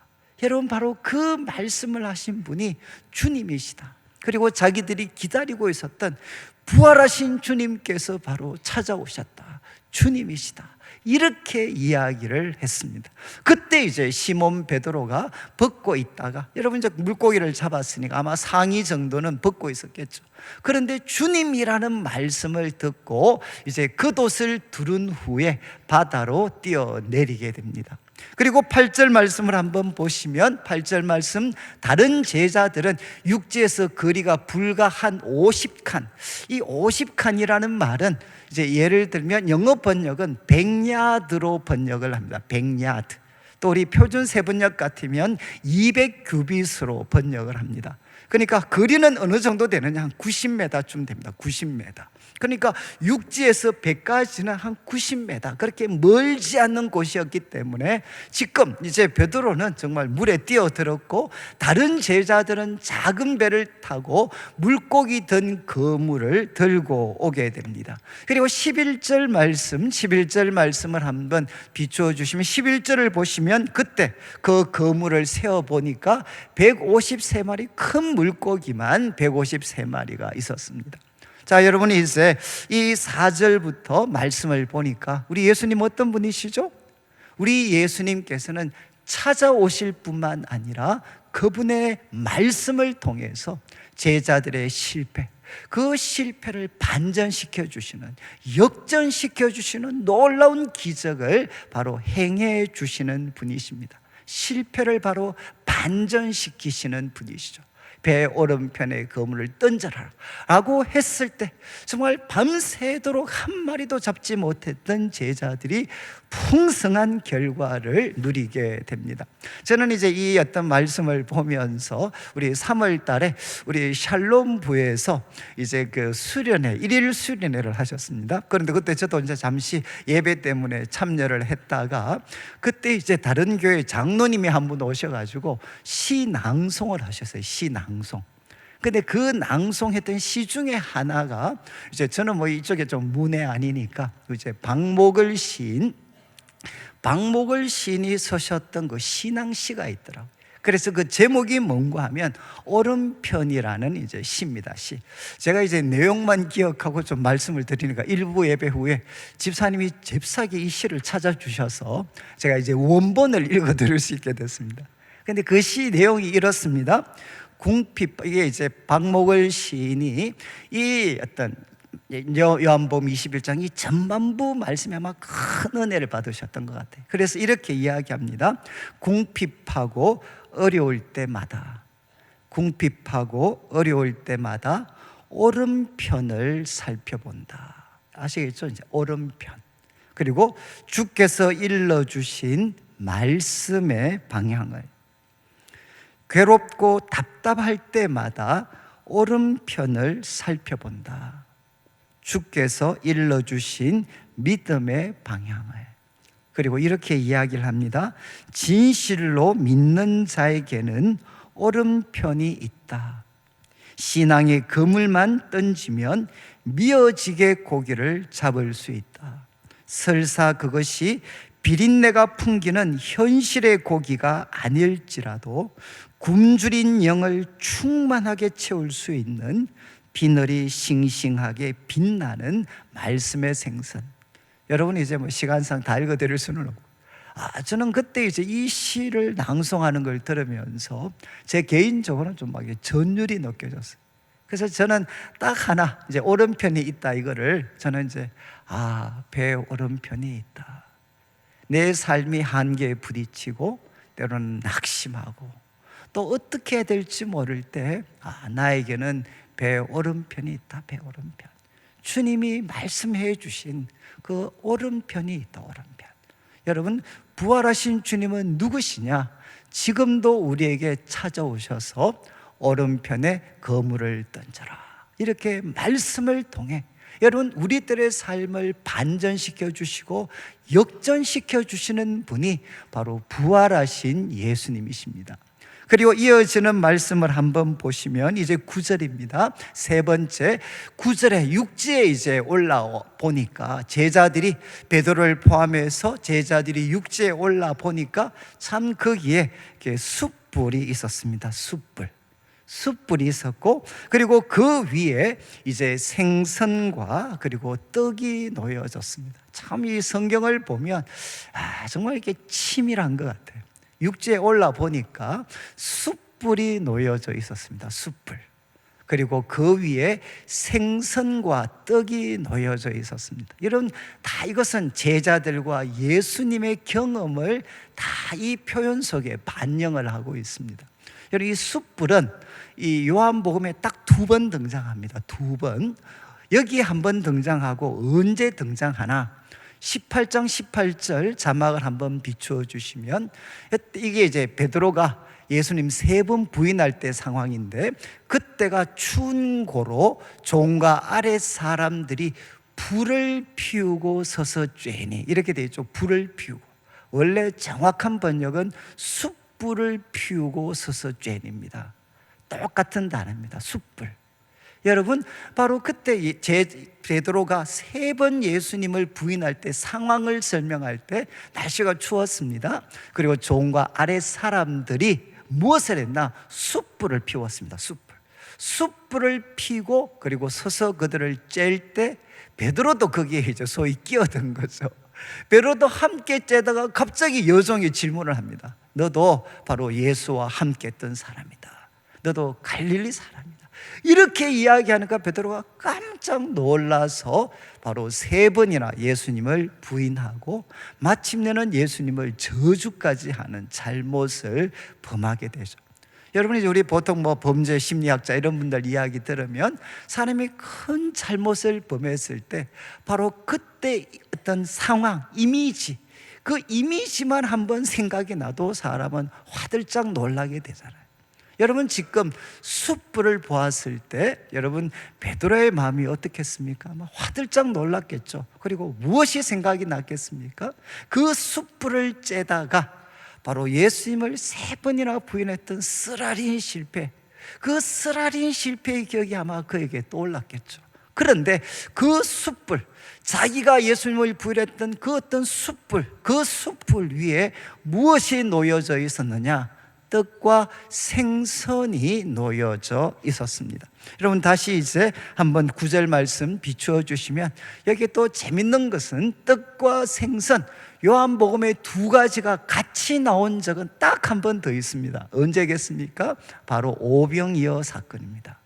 여러분, 바로 그 말씀을 하신 분이 주님이시다. 그리고 자기들이 기다리고 있었던 부활하신 주님께서 바로 찾아오셨다. 주님이시다. 이렇게 이야기를 했습니다. 그때 이제 시몬 베드로가 벗고 있다가, 여러분 이제 물고기를 잡았으니까 아마 상의 정도는 벗고 있었겠죠. 그런데 주님이라는 말씀을 듣고 이제 그 돛을 두른 후에 바다로 뛰어내리게 됩니다. 그리고 8절 말씀을 한번 보시면 8절 말씀, 다른 제자들은 육지에서 거리가 불과 한 50칸, 이 50칸이라는 말은 이제 예를 들면 영어 번역은 100야드로 번역을 합니다. 100야드. 또 우리 표준 세번역 같으면 200규빗으로 번역을 합니다. 그러니까 거리는 어느 정도 되느냐, 한 90m쯤 됩니다. 90m. 그러니까 육지에서 배까지는 한 90m, 그렇게 멀지 않는 곳이었기 때문에 지금 이제 베드로는 정말 물에 뛰어들었고, 다른 제자들은 작은 배를 타고 물고기 든 그물을 들고 오게 됩니다. 그리고 11절 말씀을 한번 비추어 주시면, 11절을 보시면 그때 그 그물을 세어보니까 153마리, 큰 물고기만 153마리가 있었습니다. 자, 여러분이 이제 이 4절부터 말씀을 보니까 우리 예수님 어떤 분이시죠? 우리 예수님께서는 찾아오실 뿐만 아니라 그분의 말씀을 통해서 제자들의 실패, 그 실패를 반전시켜 주시는, 역전시켜 주시는 놀라운 기적을 바로 행해 주시는 분이십니다. 실패를 바로 반전시키시는 분이시죠. 배 오른편에 그물을 던져라 라고 했을 때 정말 밤새도록 한 마리도 잡지 못했던 제자들이 풍성한 결과를 누리게 됩니다. 저는 이제 이 어떤 말씀을 보면서 우리 3월 달에 우리 샬롬부에서 이제 그 수련회, 일일 수련회를 하셨습니다. 그런데 그때 저도 이제 잠시 예배 때문에 참여를 했다가, 그때 이제 다른 교회 장로님이 한 분 오셔가지고 시 낭송을 하셨어요. 시 낭송. 근데 그 낭송했던 시 중에 하나가, 이제 저는 뭐 이쪽에 좀 문외 아니니까 이제 박목을 시인이 쓰셨던 그 신앙시가 있더라고요. 그래서 그 제목이 뭔가 하면 오른편이라는 이제 시입니다. 시. 제가 이제 내용만 기억하고 좀 말씀을 드리니까 일부 예배 후에 집사님이 잽싸게 이 시를 찾아주셔서 제가 이제 원본을 읽어 드릴 수 있게 됐습니다. 근데 그 시 내용이 이렇습니다. 이게 이제 박목을 시인이 이 어떤 요한복음 21장 이 전반부 말씀에 아마 큰 은혜를 받으셨던 것 같아요. 그래서 이렇게 이야기합니다. 궁핍하고 어려울 때마다 오른편을 살펴본다. 아시겠죠? 이제 오른편. 그리고 주께서 일러주신 말씀의 방향을, 괴롭고 답답할 때마다 오른편을 살펴본다. 주께서 일러주신 믿음의 방향을. 그리고 이렇게 이야기를 합니다. 진실로 믿는 자에게는 오른편이 있다. 신앙의 그물만 던지면 미어지게 고기를 잡을 수 있다. 설사 그것이 비린내가 풍기는 현실의 고기가 아닐지라도 굶주린 영을 충만하게 채울 수 있는 비늘이 싱싱하게 빛나는 말씀의 생선. 여러분 이제 뭐 시간상 다 읽어드릴 수는 없고, 저는 그때 이제 이 시를 낭송하는 걸 들으면서 제 개인적으로는 좀 막 전율이 느껴졌어요. 그래서 저는 딱 하나, 이제 오른편이 있다, 이거를 저는 이제 배 오른편이 있다. 내 삶이 한계에 부딪히고 때로는 낙심하고 또 어떻게 해야 될지 모를 때 나에게는 배 오른편이 있다. 배 오른편. 주님이 말씀해 주신 그 오른편이 있다. 오른편. 여러분, 부활하신 주님은 누구시냐? 지금도 우리에게 찾아오셔서 오른편에 거물을 던져라. 이렇게 말씀을 통해 여러분 우리들의 삶을 반전시켜 주시고 역전시켜 주시는 분이 바로 부활하신 예수님이십니다. 그리고 이어지는 말씀을 한번 보시면 이제 9절입니다. 세 번째 9절에 육지에 이제 올라와 보니까 제자들이 베드로를 포함해서 제자들이 육지에 올라 보니까 참 거기에 이렇게 숯불이 있었습니다. 숯불이 있었고 그리고 그 위에 이제 생선과 그리고 떡이 놓여졌습니다. 참 이 성경을 보면 정말 이렇게 치밀한 것 같아요. 육지에 올라 보니까 숯불이 놓여져 있었습니다. 숯불. 그리고 그 위에 생선과 떡이 놓여져 있었습니다. 이런 다 이것은 제자들과 예수님의 경험을 다 이 표현 속에 반영을 하고 있습니다. 여러분 이 숯불은 이 요한복음에 딱 2번 등장합니다. 2번. 여기에 한 번 등장하고 언제 등장하나? 18장 18절 자막을 한번 비추어 주시면 이게 이제 베드로가 예수님 3번 부인할 때 상황인데 그때가 추운 고로 종과 아랫 사람들이 불을 피우고 서서 쬐니 이렇게 되어 있죠. 불을 피우고. 원래 정확한 번역은 숯불을 피우고 서서 쬐니입니다. 똑같은 단어입니다. 숯불. 여러분 바로 그때 베드로가 3번 예수님을 부인할 때 상황을 설명할 때 날씨가 추웠습니다. 그리고 종과 아랫 사람들이 무엇을 했나? 숯불을 피웠습니다. 숯불을 피고 그리고 서서 그들을 쬐일 때 베드로도 거기에 이제 소위 끼어든 거죠. 베드로도 함께 쬐다가 갑자기 여종이 질문을 합니다. 너도 바로 예수와 함께 했던 사람이다. 너도 갈릴리 사람이다. 이렇게 이야기하니까 베드로가 깜짝 놀라서 바로 3번이나 예수님을 부인하고 마침내는 예수님을 저주까지 하는 잘못을 범하게 되죠. 여러분 이제 우리 보통 범죄 심리학자 이런 분들 이야기 들으면 사람이 큰 잘못을 범했을 때 바로 그때 어떤 상황, 이미지, 그 이미지만 한번 생각이 나도 사람은 화들짝 놀라게 되잖아요. 여러분 지금 숯불을 보았을 때 여러분 베드로의 마음이 어떻겠습니까? 아마 화들짝 놀랐겠죠. 그리고 무엇이 생각이 났겠습니까? 그 숯불을 쬐다가 바로 예수님을 3번이나 부인했던 쓰라린 실패, 그 쓰라린 실패의 기억이 아마 그에게 떠올랐겠죠. 그런데 그 숯불, 자기가 예수님을 부인했던 그 어떤 숯불, 그 숯불 위에 무엇이 놓여져 있었느냐? 떡과 생선이 놓여져 있었습니다. 여러분 다시 이제 한번 9절 말씀 비추어 주시면 여기 또 재밌는 것은 떡과 생선 요한복음에 2가지가 같이 나온 적은 딱 한 번 더 있습니다. 언제겠습니까? 바로 오병이어 사건입니다.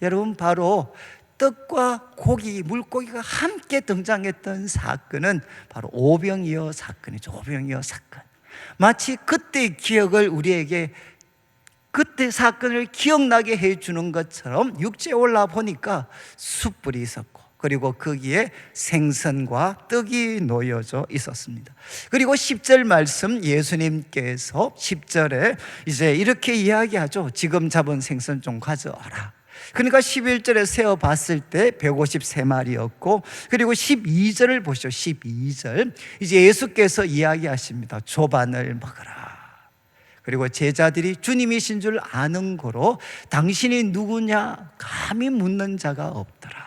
여러분 바로 떡과 고기, 물고기가 함께 등장했던 사건은 바로 오병이어 사건이죠. 오병이어 사건. 마치 그때의 기억을 우리에게 그때 사건을 기억나게 해주는 것처럼 육지에 올라 보니까 숯불이 있었고 그리고 거기에 생선과 떡이 놓여져 있었습니다. 그리고 10절 말씀 예수님께서 10절에 이제 이렇게 이야기하죠. 지금 잡은 생선 좀 가져와라. 그러니까 11절에 세어 봤을 때 153마리였고 그리고 12절을 보시죠. 12절 이제 예수께서 이야기하십니다. 조반을 먹어라. 그리고 제자들이 주님이신 줄 아는 고로 당신이 누구냐 감히 묻는 자가 없더라.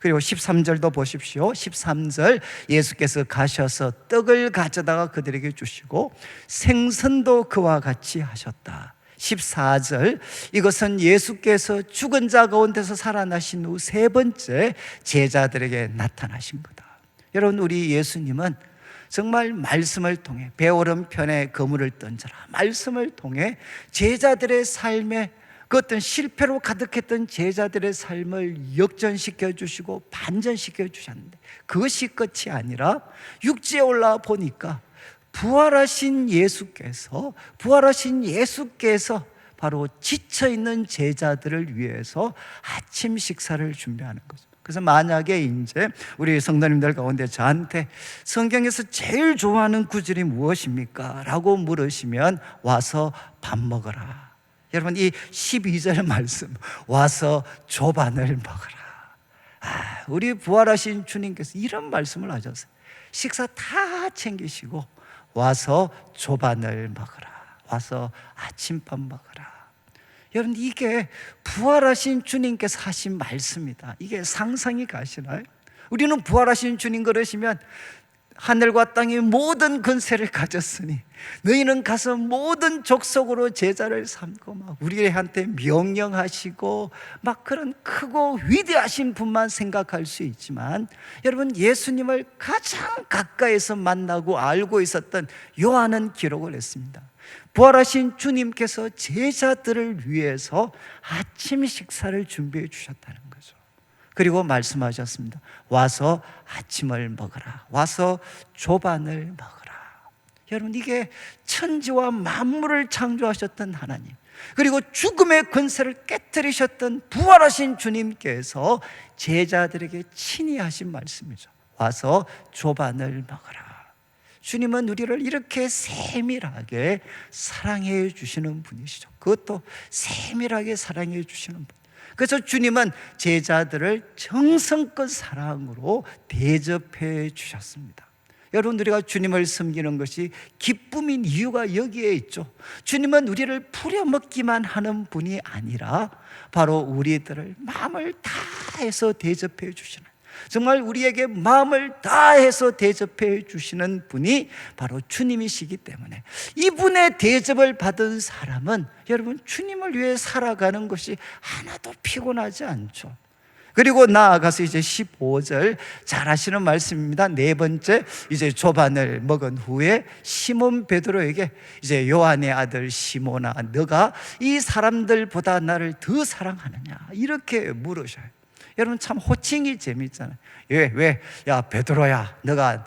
그리고 13절도 보십시오. 13절 예수께서 가셔서 떡을 가져다가 그들에게 주시고 생선도 그와 같이 하셨다. 14절 이것은 예수께서 죽은 자 가운데서 살아나신 후 3번째 제자들에게 나타나신 거다. 여러분 우리 예수님은 정말 말씀을 통해 배오른편에 거물을 던져라 말씀을 통해 제자들의 삶에 그 어떤 실패로 가득했던 제자들의 삶을 역전시켜 주시고 반전시켜 주셨는데 그것이 끝이 아니라 육지에 올라와 보니까 부활하신 예수께서 바로 지쳐있는 제자들을 위해서 아침 식사를 준비하는 거죠. 그래서 만약에 이제 우리 성도님들 가운데 저한테 성경에서 제일 좋아하는 구절이 무엇입니까? 라고 물으시면 와서 밥 먹어라. 여러분 이 12절 말씀, 와서 조반을 먹으라. 우리 부활하신 주님께서 이런 말씀을 하셨어요. 식사 다 챙기시고 와서 조반을 먹으라. 와서 아침밥 먹으라. 여러분 이게 부활하신 주님께서 하신 말씀이다. 이게 상상이 가시나요? 우리는 부활하신 주님 그러시면 하늘과 땅의 모든 근세를 가졌으니 너희는 가서 모든 족속으로 제자를 삼고 막 우리한테 명령하시고 막 그런 크고 위대하신 분만 생각할 수 있지만, 여러분 예수님을 가장 가까이서 만나고 알고 있었던 요한은 기록을 했습니다. 부활하신 주님께서 제자들을 위해서 아침 식사를 준비해 주셨다는 거죠. 그리고 말씀하셨습니다. 와서 아침을 먹으라. 와서 조반을 먹으라. 여러분 이게 천지와 만물을 창조하셨던 하나님, 그리고 죽음의 근세를 깨뜨리셨던 부활하신 주님께서 제자들에게 친히 하신 말씀이죠. 와서 조반을 먹으라. 주님은 우리를 이렇게 세밀하게 사랑해 주시는 분이시죠. 그것도 세밀하게 사랑해 주시는 분. 그래서 주님은 제자들을 정성껏 사랑으로 대접해 주셨습니다. 여러분 우리가 주님을 섬기는 것이 기쁨인 이유가 여기에 있죠. 주님은 우리를 부려먹기만 하는 분이 아니라 바로 우리들을 마음을 다해서 대접해 주시는, 정말 우리에게 마음을 다해서 대접해 주시는 분이 바로 주님이시기 때문에 이분의 대접을 받은 사람은 여러분 주님을 위해 살아가는 것이 하나도 피곤하지 않죠. 그리고 나아가서 이제 15절 잘 아시는 말씀입니다. 네 번째, 이제 조반을 먹은 후에 시몬 베드로에게 이제 요한의 아들 시몬아, 너가 이 사람들보다 나를 더 사랑하느냐 이렇게 물으셔요. 여러분 참 호칭이 재밌잖아요. 왜? 야 베드로야, 너가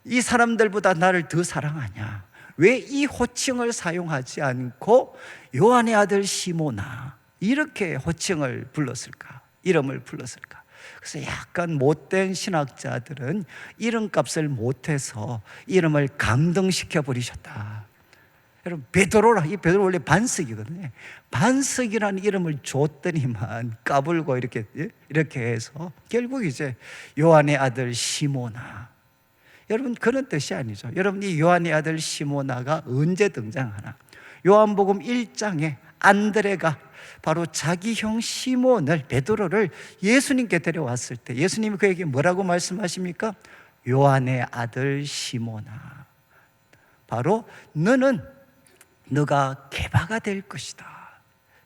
이 사람들보다 나를 더 사랑하냐? 왜 이 호칭을 사용하지 않고 요한의 아들 시몬아 이렇게 호칭을 불렀을까? 이름을 불렀을까? 그래서 약간 못된 신학자들은 이름값을 못해서 이름을 강등시켜 버리셨다. 여러분 베드로라, 이 베드로 원래 반석이거든요. 반석이라는 이름을 줬더니만 까불고 이렇게 해서 결국 이제 요한의 아들 시모나. 여러분 그런 뜻이 아니죠. 여러분 이 요한의 아들 시모나가 언제 등장하나? 요한복음 1장에 안드레가 바로 자기 형 시몬을, 베드로를 예수님께 데려왔을 때 예수님이 그에게 뭐라고 말씀하십니까? 요한의 아들 시모나, 바로 너가 게바가 될 것이다.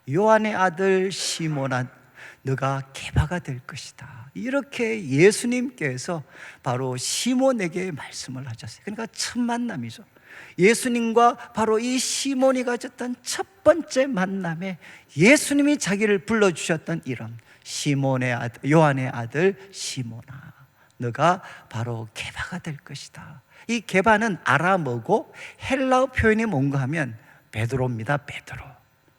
요한의 아들 시몬아, 너가 게바가 될 것이다. 이렇게 예수님께서 바로 시몬에게 말씀을 하셨어요. 그러니까 첫 만남이죠. 예수님과 바로 이 시몬이 가졌던 첫 번째 만남에 예수님이 자기를 불러주셨던 이름, 시몬의 아들, 요한의 아들 시몬아, 너가 바로 게바가 될 것이다. 이 게바는 아람어고 헬라어 표현이 뭔가 하면 베드로입니다. 베드로.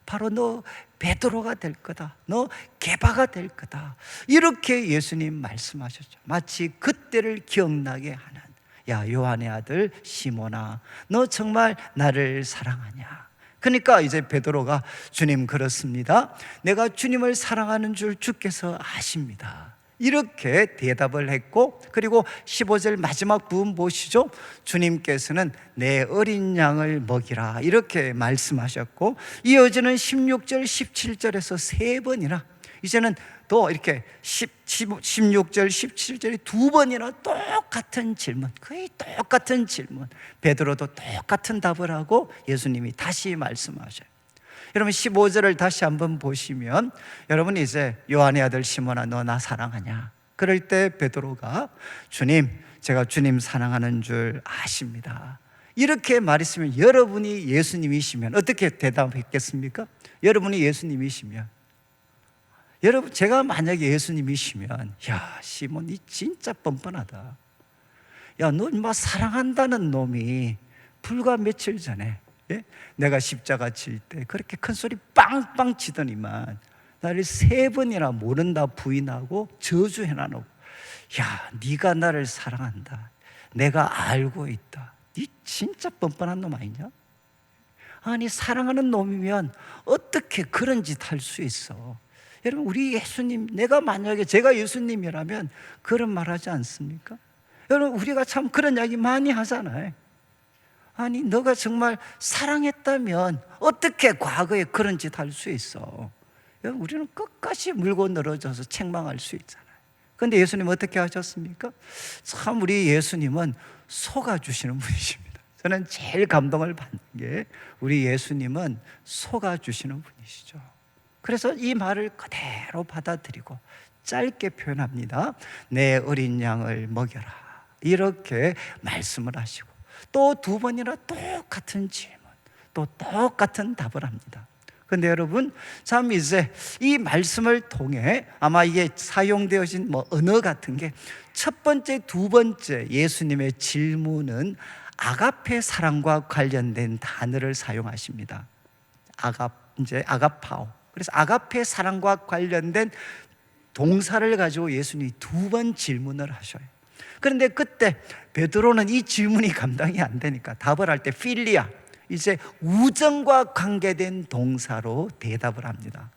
바로 너 베드로가 될 거다. 너 게바가 될 거다. 이렇게 예수님 말씀하셨죠. 마치 그때를 기억나게 하는, 야 요한의 아들 시몬아, 너 정말 나를 사랑하냐? 그러니까 이제 베드로가 주님 그렇습니다. 내가 주님을 사랑하는 줄 주께서 아십니다. 이렇게 대답을 했고, 그리고 15절 마지막 부분 보시죠. 주님께서는 내 어린 양을 먹이라 이렇게 말씀하셨고, 이어지는 16절 17절에서 세 번이나, 이제는 또 이렇게 16절 17절이 두 번이나 똑같은 질문, 거의 똑같은 질문, 베드로도 똑같은 답을 하고 예수님이 다시 말씀하셔요. 여러분 15절을 다시 한번 보시면, 여러분 이제 요한의 아들 시몬아, 너 나 사랑하냐? 그럴 때 베드로가 주님, 제가 주님 사랑하는 줄 아십니다. 이렇게 말했으면 여러분이 예수님이시면 어떻게 대답했겠습니까? 여러분이 예수님이시면, 여러분 제가 만약에 예수님이시면, 야 시몬 니 진짜 뻔뻔하다. 야 너 인마 사랑한다는 놈이 불과 며칠 전에 내가 십자가 칠 때 그렇게 큰 소리 빵빵 치더니만 나를 세 번이나 모른다 부인하고 저주해놔놓고, 야 네가 나를 사랑한다, 내가 알고 있다. 네 진짜 뻔뻔한 놈 아니냐? 아니 사랑하는 놈이면 어떻게 그런 짓 할 수 있어? 여러분 우리 예수님, 내가 만약에 제가 예수님이라면 그런 말 하지 않습니까? 여러분 우리가 참 그런 이야기 많이 하잖아요. 아니 너가 정말 사랑했다면 어떻게 과거에 그런 짓 할 수 있어? 여러분 우리는 끝까지 물고 늘어져서 책망할 수 있잖아요. 그런데 예수님 어떻게 하셨습니까? 참 우리 예수님은 속아주시는 분이십니다. 저는 제일 감동을 받는 게 우리 예수님은 속아주시는 분이시죠. 그래서 이 말을 그대로 받아들이고 짧게 표현합니다. 내 어린 양을 먹여라, 이렇게 말씀을 하시고 또 두 번이나 똑같은 질문, 또 똑같은 답을 합니다. 근데 여러분 참 이제 이 말씀을 통해 아마 이게 사용되어진 언어 같은 게 첫 번째, 두 번째 예수님의 질문은 아가페 사랑과 관련된 단어를 사용하십니다. 아가파오. 그래서 아가페 사랑과 관련된 동사를 가지고 예수님이 두 번 질문을 하셔요. 그런데 그때 베드로는 이 질문이 감당이 안 되니까 답을 할 때 필리아, 이제 우정과 관계된 동사로 대답을 합니다.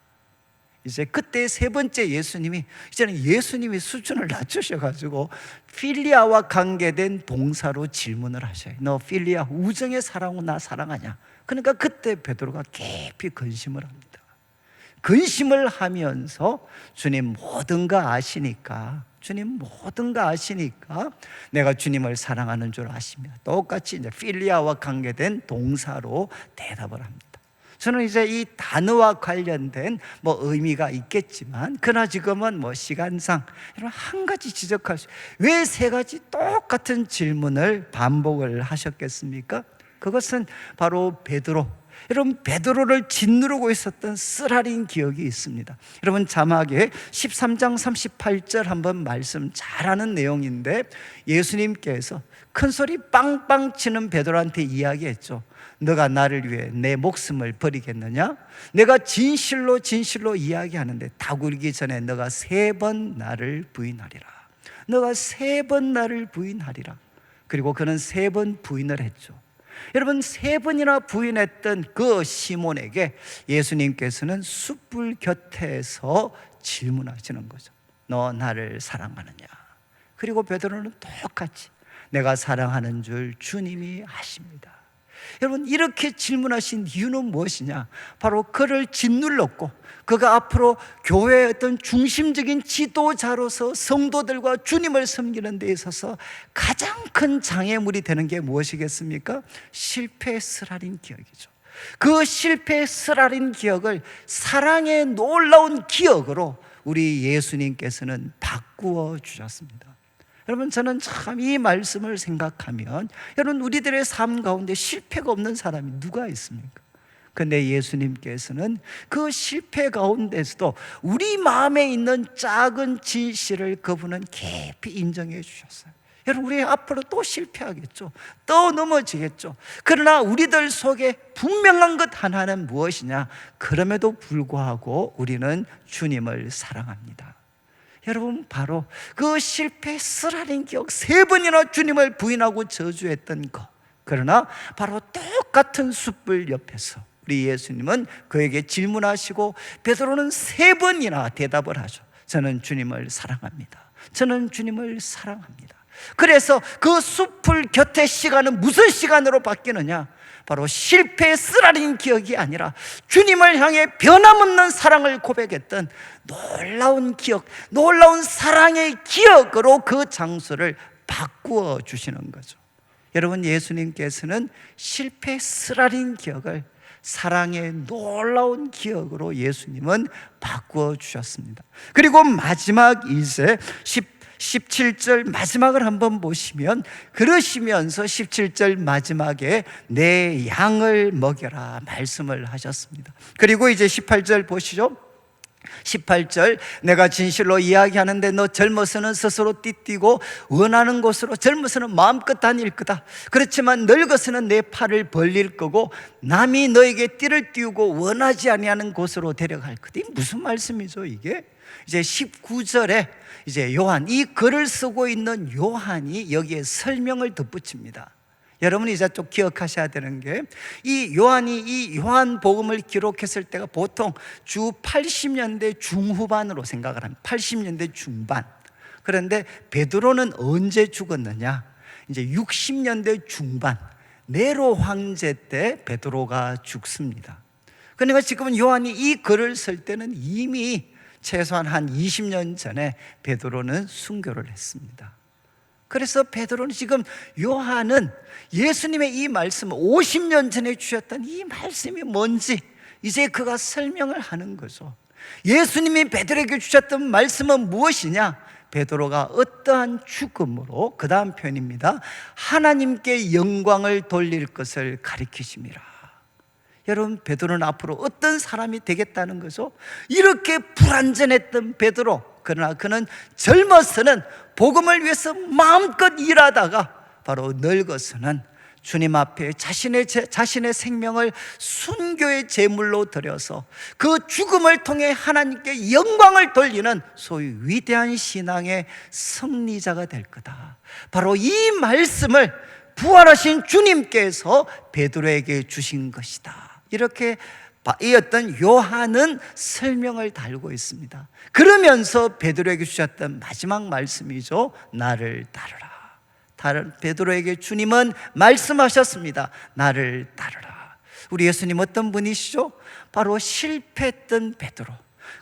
이제 그때 세 번째 예수님이 이제는 예수님이 수준을 낮추셔가지고 필리아와 관계된 동사로 질문을 하셔요. 너 필리아, 우정의 사랑으로 나 사랑하냐? 그러니까 그때 베드로가 깊이 근심을 합니다. 근심을 하면서 주님 모든 거 아시니까, 주님 모든 거 아시니까 내가 주님을 사랑하는 줄 아시며, 똑같이 이제 필리아와 관계된 동사로 대답을 합니다. 저는 이제 이 단어와 관련된 의미가 있겠지만, 그러나 지금은 시간상 여러분 한 가지 지적할 수, 왜 세 가지 똑같은 질문을 반복을 하셨겠습니까? 그것은 바로 베드로, 여러분 베드로를 짓누르고 있었던 쓰라린 기억이 있습니다. 여러분 자막에 13장 38절 한번 말씀 잘하는 내용인데, 예수님께서 큰 소리 빵빵 치는 베드로한테 이야기했죠. 너가 나를 위해 내 목숨을 버리겠느냐? 내가 진실로 진실로 이야기하는데 다구리기 전에 너가 3번 나를 부인하리라. 너가 3번 나를 부인하리라. 그리고 그는 3번 부인을 했죠. 여러분 3번이나 부인했던 그 시몬에게 예수님께서는 숯불 곁에서 질문하시는 거죠. 너 나를 사랑하느냐? 그리고 베드로는 똑같이 내가 사랑하는 줄 주님이 아십니다. 여러분 이렇게 질문하신 이유는 무엇이냐? 바로 그를 짓눌렀고 그가 앞으로 교회의 어떤 중심적인 지도자로서 성도들과 주님을 섬기는 데 있어서 가장 큰 장애물이 되는 게 무엇이겠습니까? 실패의 쓰라린 기억이죠. 그 실패의 쓰라린 기억을 사랑의 놀라운 기억으로 우리 예수님께서는 바꾸어 주셨습니다. 여러분 저는 참 이 말씀을 생각하면, 여러분 우리들의 삶 가운데 실패가 없는 사람이 누가 있습니까? 근데 예수님께서는 그 실패 가운데서도 우리 마음에 있는 작은 진실을 그분은 깊이 인정해 주셨어요. 여러분 우리 앞으로 또 실패하겠죠, 또 넘어지겠죠. 그러나 우리들 속에 분명한 것 하나는 무엇이냐? 그럼에도 불구하고 우리는 주님을 사랑합니다. 여러분 바로 그 실패 쓰라린 기억, 3번이나 주님을 부인하고 저주했던 것, 그러나 바로 똑같은 숯불 옆에서 우리 예수님은 그에게 질문하시고 베드로는 3번이나 대답을 하죠. 저는 주님을 사랑합니다. 저는 주님을 사랑합니다. 그래서 그 숯불 곁의 시간은 무슨 시간으로 바뀌느냐? 바로 실패의 쓰라린 기억이 아니라 주님을 향해 변함없는 사랑을 고백했던 놀라운 기억, 놀라운 사랑의 기억으로 그 장소를 바꾸어 주시는 거죠. 여러분 예수님께서는 실패의 쓰라린 기억을 사랑의 놀라운 기억으로 예수님은 바꾸어 주셨습니다. 그리고 마지막 이제 17절 마지막을 한번 보시면, 그러시면서 17절 마지막에 내 양을 먹여라 말씀을 하셨습니다. 그리고 이제 18절 보시죠. 18절, 내가 진실로 이야기하는데 너 젊어서는 스스로 띠뛰고 원하는 곳으로, 젊어서는 마음껏 다닐 거다. 그렇지만 늙어서는 내 팔을 벌릴 거고 남이 너에게 띠를 띄우고 원하지 아니하는 곳으로 데려갈 거다. 이게 무슨 말씀이죠 이게? 이제 19절에 이제 요한, 이 글을 쓰고 있는 요한이 여기에 설명을 덧붙입니다. 여러분이 이제 좀 기억하셔야 되는 게, 이 요한이 이 요한복음을 기록했을 때가 보통 주 80년대 중후반으로 생각을 합니다. 80년대 중반. 그런데 베드로는 언제 죽었느냐? 이제 60년대 중반, 네로 황제 때 베드로가 죽습니다. 그러니까 지금은 요한이 이 글을 쓸 때는 이미 최소한 한 20년 전에 베드로는 순교를 했습니다. 그래서 베드로는 지금, 요한은 예수님의 이 말씀, 50년 전에 주셨던 이 말씀이 뭔지 이제 그가 설명을 하는 거죠. 예수님이 베드로에게 주셨던 말씀은 무엇이냐? 베드로가 어떠한 죽음으로, 그 다음 편입니다, 하나님께 영광을 돌릴 것을 가리키심이라. 여러분, 베드로는 앞으로 어떤 사람이 되겠다는 거죠? 이렇게 불완전했던 베드로, 그러나 그는 젊어서는 복음을 위해서 마음껏 일하다가 바로 늙어서는 주님 앞에 자신의 생명을 순교의 제물로 드려서 그 죽음을 통해 하나님께 영광을 돌리는 소위 위대한 신앙의 승리자가 될 거다. 바로 이 말씀을 부활하신 주님께서 베드로에게 주신 것이다. 이렇게 이 어떤 요한은 설명을 달고 있습니다. 그러면서 베드로에게 주셨던 마지막 말씀이죠. 나를 따르라. 베드로에게 주님은 말씀하셨습니다. 나를 따르라. 우리 예수님 어떤 분이시죠? 바로 실패했던 베드로,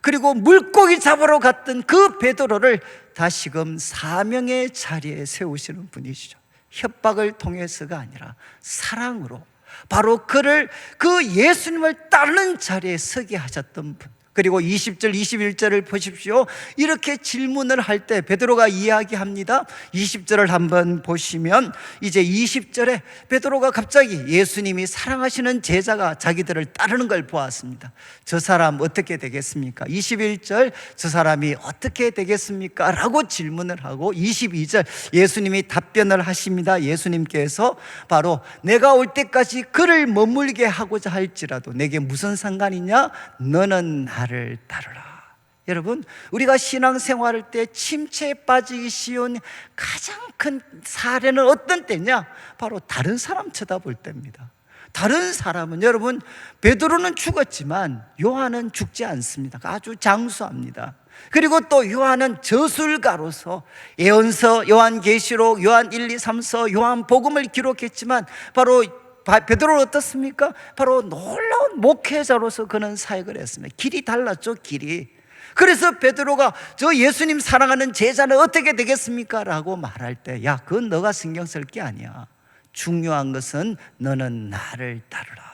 그리고 물고기 잡으러 갔던 그 베드로를 다시금 사명의 자리에 세우시는 분이시죠. 협박을 통해서가 아니라 사랑으로 바로 그를, 그 예수님을 따르는 자리에 서게 하셨던 분. 그리고 20절 21절을 보십시오. 이렇게 질문을 할 때 베드로가 이야기합니다. 20절을 한번 보시면, 이제 20절에 베드로가 갑자기 예수님이 사랑하시는 제자가 자기들을 따르는 걸 보았습니다. 저 사람 어떻게 되겠습니까? 21절, 저 사람이 어떻게 되겠습니까? 라고 질문을 하고, 22절 예수님이 답변을 하십니다. 예수님께서 바로 내가 올 때까지 그를 머물게 하고자 할지라도 내게 무슨 상관이냐? 너는 나를 따르라. 여러분, 우리가 신앙생활할 때 침체에 빠지기 쉬운 가장 큰 사례는 어떤 때냐? 바로 다른 사람 쳐다볼 때입니다. 다른 사람은, 여러분, 베드로는 죽었지만 요한은 죽지 않습니다. 아주 장수합니다. 그리고 또 요한은 저술가로서 예언서, 요한계시록, 요한 1, 2, 3서, 요한복음을 기록했지만 바로 베드로는 어떻습니까? 바로 놀라운 목회자로서 그는 사역을 했습니다. 길이 달랐죠, 길이. 그래서 베드로가 저 예수님 사랑하는 제자는 어떻게 되겠습니까? 라고 말할 때, 야, 그건 너가 신경 쓸 게 아니야. 중요한 것은 너는 나를 따르라.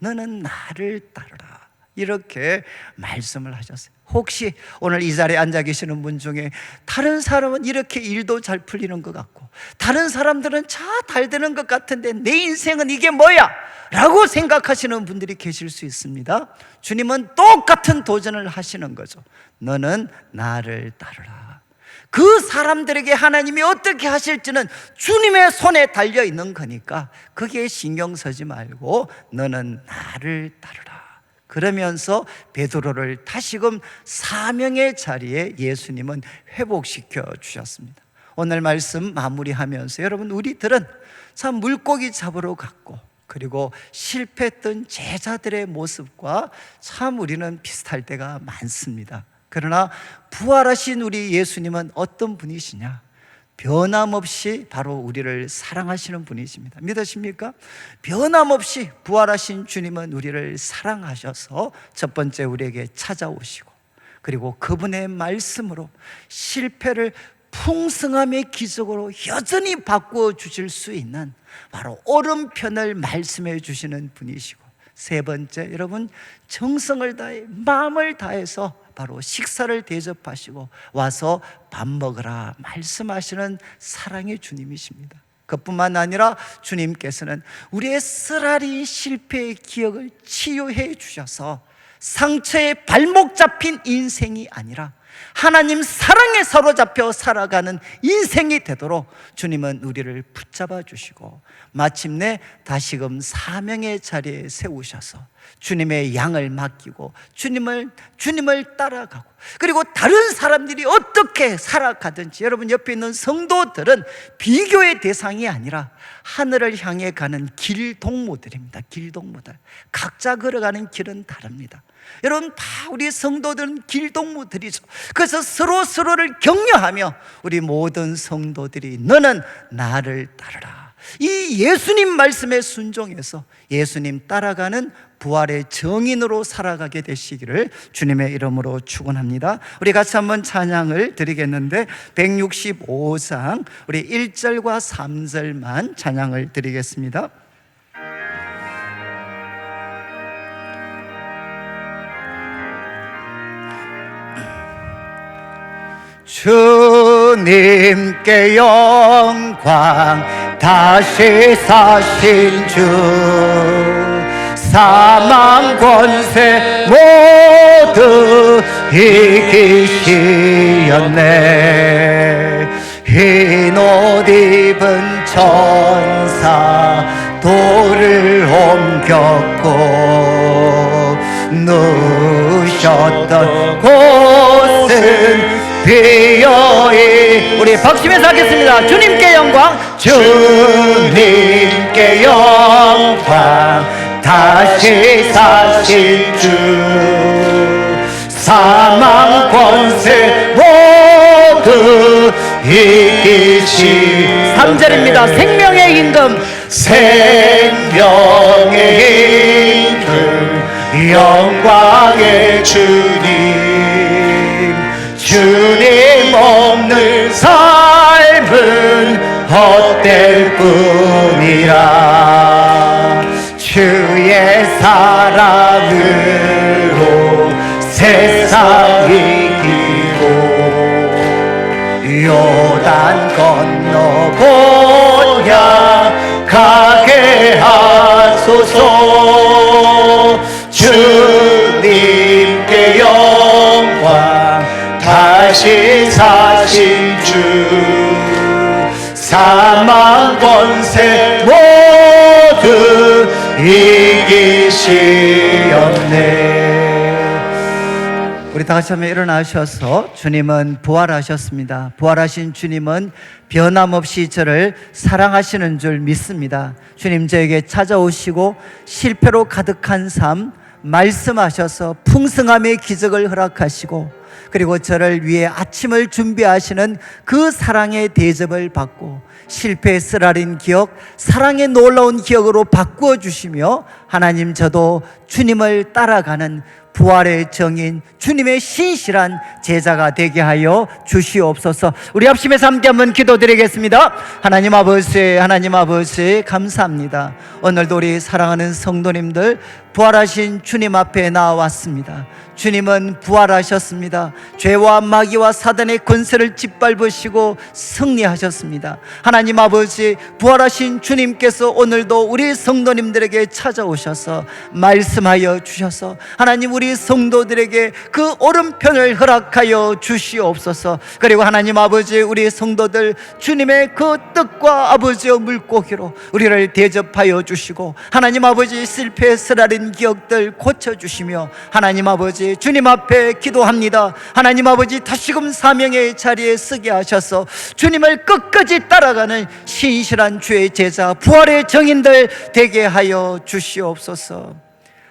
너는 나를 따르라. 이렇게 말씀을 하셨어요. 혹시 오늘 이 자리에 앉아 계시는 분 중에 다른 사람은 이렇게 일도 잘 풀리는 것 같고, 다른 사람들은 잘 되는 것 같은데 내 인생은 이게 뭐야? 라고 생각하시는 분들이 계실 수 있습니다. 주님은 똑같은 도전을 하시는 거죠. 너는 나를 따르라. 그 사람들에게 하나님이 어떻게 하실지는 주님의 손에 달려 있는 거니까 거기에 신경 쓰지 말고 너는 나를 따르라. 그러면서 베드로를 다시금 사명의 자리에 예수님은 회복시켜 주셨습니다. 오늘 말씀 마무리하면서, 여러분, 우리들은 참 물고기 잡으러 갔고, 그리고 실패했던 제자들의 모습과 참 우리는 비슷할 때가 많습니다. 그러나 부활하신 우리 예수님은 어떤 분이시냐? 변함없이 바로 우리를 사랑하시는 분이십니다. 믿으십니까? 변함없이 부활하신 주님은 우리를 사랑하셔서 첫 번째 우리에게 찾아오시고, 그리고 그분의 말씀으로 실패를 풍성함의 기적으로 여전히 바꾸어 주실 수 있는 바로 오른편을 말씀해 주시는 분이시고, 세 번째, 여러분, 정성을 다해 마음을 다해서 바로 식사를 대접하시고 와서 밥 먹으라 말씀하시는 사랑의 주님이십니다. 그뿐만 아니라 주님께서는 우리의 쓰라린 실패의 기억을 치유해 주셔서 상처에 발목 잡힌 인생이 아니라 하나님 사랑에 사로잡혀 살아가는 인생이 되도록 주님은 우리를 붙잡아 주시고 마침내 다시금 사명의 자리에 세우셔서 주님의 양을 맡기고 주님을 따라가고, 그리고 다른 사람들이 어떻게 살아가든지 여러분 옆에 있는 성도들은 비교의 대상이 아니라 하늘을 향해 가는 길동무들입니다. 길동무들. 각자 걸어가는 길은 다릅니다. 여러분 다 우리 성도들은 길동무들이죠. 그래서 서로를 격려하며 우리 모든 성도들이 너는 나를 따르라, 이 예수님 말씀에 순종해서 예수님 따라가는 부활의 정인으로 살아가게 되시기를 주님의 이름으로 축원합니다. 우리 같이 한번 찬양을 드리겠는데 165장 우리 1절과 3절만 찬양을 드리겠습니다. 주님께 영광, 다시 사신 주, 사망 권세 모두 이기시었네. 흰 옷 입은 천사 돌을 옮겼고 누우셨던 곳은 비어이. 우리 박심해서 하겠습니다. 주님께 영광, 주님께 영광, 다시 사신 주, 사망 권세 모두 이기시. 3절입니다. 생명의 임금, 생명의 임금, 영광의 주님, 주님 없는 삶은 헛될 뿐이라. 주의 사랑으로 세상 이기고 요단 건너 본향 가게 하소서. 주님께 영광, 다시 사신 주, 사망 권세 모두 이기시었네. 우리 다 같이 한번 일어나셔서 주님은 부활하셨습니다. 부활하신 주님은 변함없이 저를 사랑하시는 줄 믿습니다. 주님 저에게 찾아오시고 실패로 가득한 삶 말씀하셔서 풍성함의 기적을 허락하시고, 그리고 저를 위해 아침을 준비하시는 그 사랑의 대접을 받고 실패의 쓰라린 기억 사랑의 놀라운 기억으로 바꾸어 주시며, 하나님 저도 주님을 따라가는 부활의 정인 주님의 신실한 제자가 되게 하여 주시옵소서. 우리 합심해서 함께 한번 기도드리겠습니다. 하나님 아버지 감사합니다. 오늘도 우리 사랑하는 성도님들 부활하신 주님 앞에 나왔습니다. 주님은 부활하셨습니다. 죄와 마귀와 사단의 권세를 짓밟으시고 승리하셨습니다. 하나님 아버지, 부활하신 주님께서 오늘도 우리 성도님들에게 찾아오셔서 말씀하여 주셔서 하나님 우리 성도들에게 그 오른편을 허락하여 주시옵소서. 그리고 하나님 아버지, 우리 성도들 주님의 그 뜻과 아버지의 물고기로 우리를 대접하여 주시고, 하나님 아버지 실패의 쓰라린 기억들 고쳐주시며, 하나님 아버지 주님 앞에 기도합니다. 하나님 아버지 다시금 사명의 자리에 서게 하셔서 주님을 끝까지 따라가는 신실한 주의 제자 부활의 정인들 되게 하여 주시옵소서.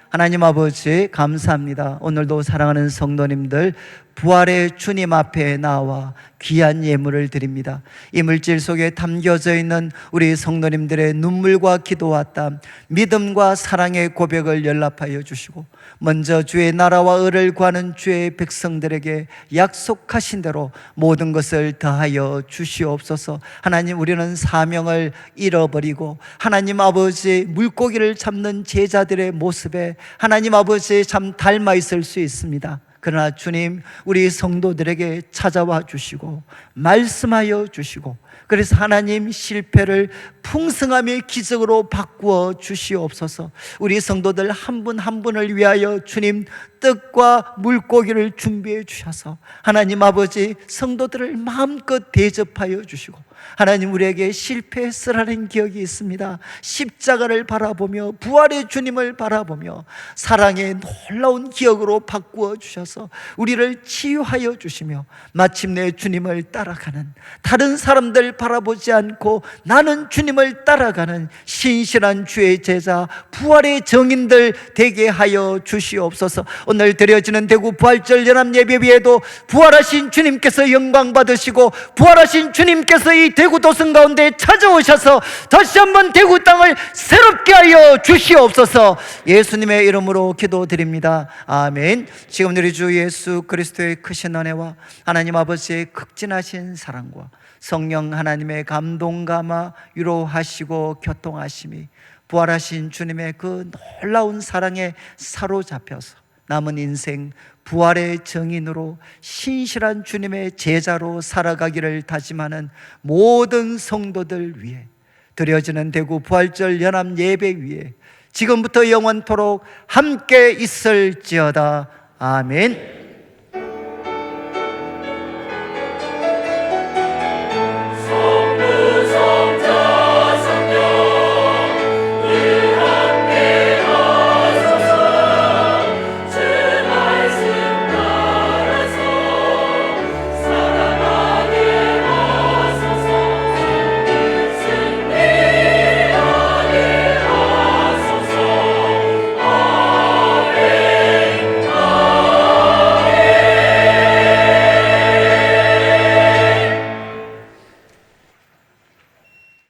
하나님 아버지 감사합니다. 오늘도 사랑하는 성도님들 부활의 주님 앞에 나와 귀한 예물을 드립니다. 이 물질 속에 담겨져 있는 우리 성도님들의 눈물과 기도와 땀, 믿음과 사랑의 고백을 연락하여 주시고, 먼저 주의 나라와 의를 구하는 주의 백성들에게 약속하신 대로 모든 것을 더하여 주시옵소서. 하나님, 우리는 사명을 잃어버리고 하나님 아버지 물고기를 잡는 제자들의 모습에 하나님 아버지 참 닮아 있을 수 있습니다. 그러나 주님, 우리 성도들에게 찾아와 주시고 말씀하여 주시고, 그래서 하나님, 실패를 풍성함의 기적으로 바꾸어 주시옵소서. 우리 성도들 한 분 한 분을 위하여 주님, 떡과 물고기를 준비해 주셔서 하나님 아버지, 성도들을 마음껏 대접하여 주시고, 하나님, 우리에게 실패했으라는 기억이 있습니다. 십자가를 바라보며 부활의 주님을 바라보며 사랑의 놀라운 기억으로 바꾸어 주셔서 우리를 치유하여 주시며, 마침내 주님을 따라가는, 다른 사람들 바라보지 않고 나는 주님을 따라가는 신실한 주의 제자, 부활의 정인들 되게 하여 주시옵소서. 오늘 드려지는 대구 부활절 연합 예배위에도 부활하신 주님께서 영광 받으시고, 부활하신 주님께서 이 대구 도성 가운데 찾아오셔서 다시 한번 대구 땅을 새롭게 하여 주시옵소서. 예수님의 이름으로 기도드립니다. 아멘. 지금 우리 주 예수 그리스도의 크신 은혜와 하나님 아버지의 극진하신 사랑과 성령 하나님의 감동 감화 위로하시고 교통하심이, 부활하신 주님의 그 놀라운 사랑에 사로잡혀서 남은 인생 부활의 정인으로 신실한 주님의 제자로 살아가기를 다짐하는 모든 성도들 위해 드려지는 대구 부활절 연합 예배 위에 지금부터 영원토록 함께 있을지어다. 아멘.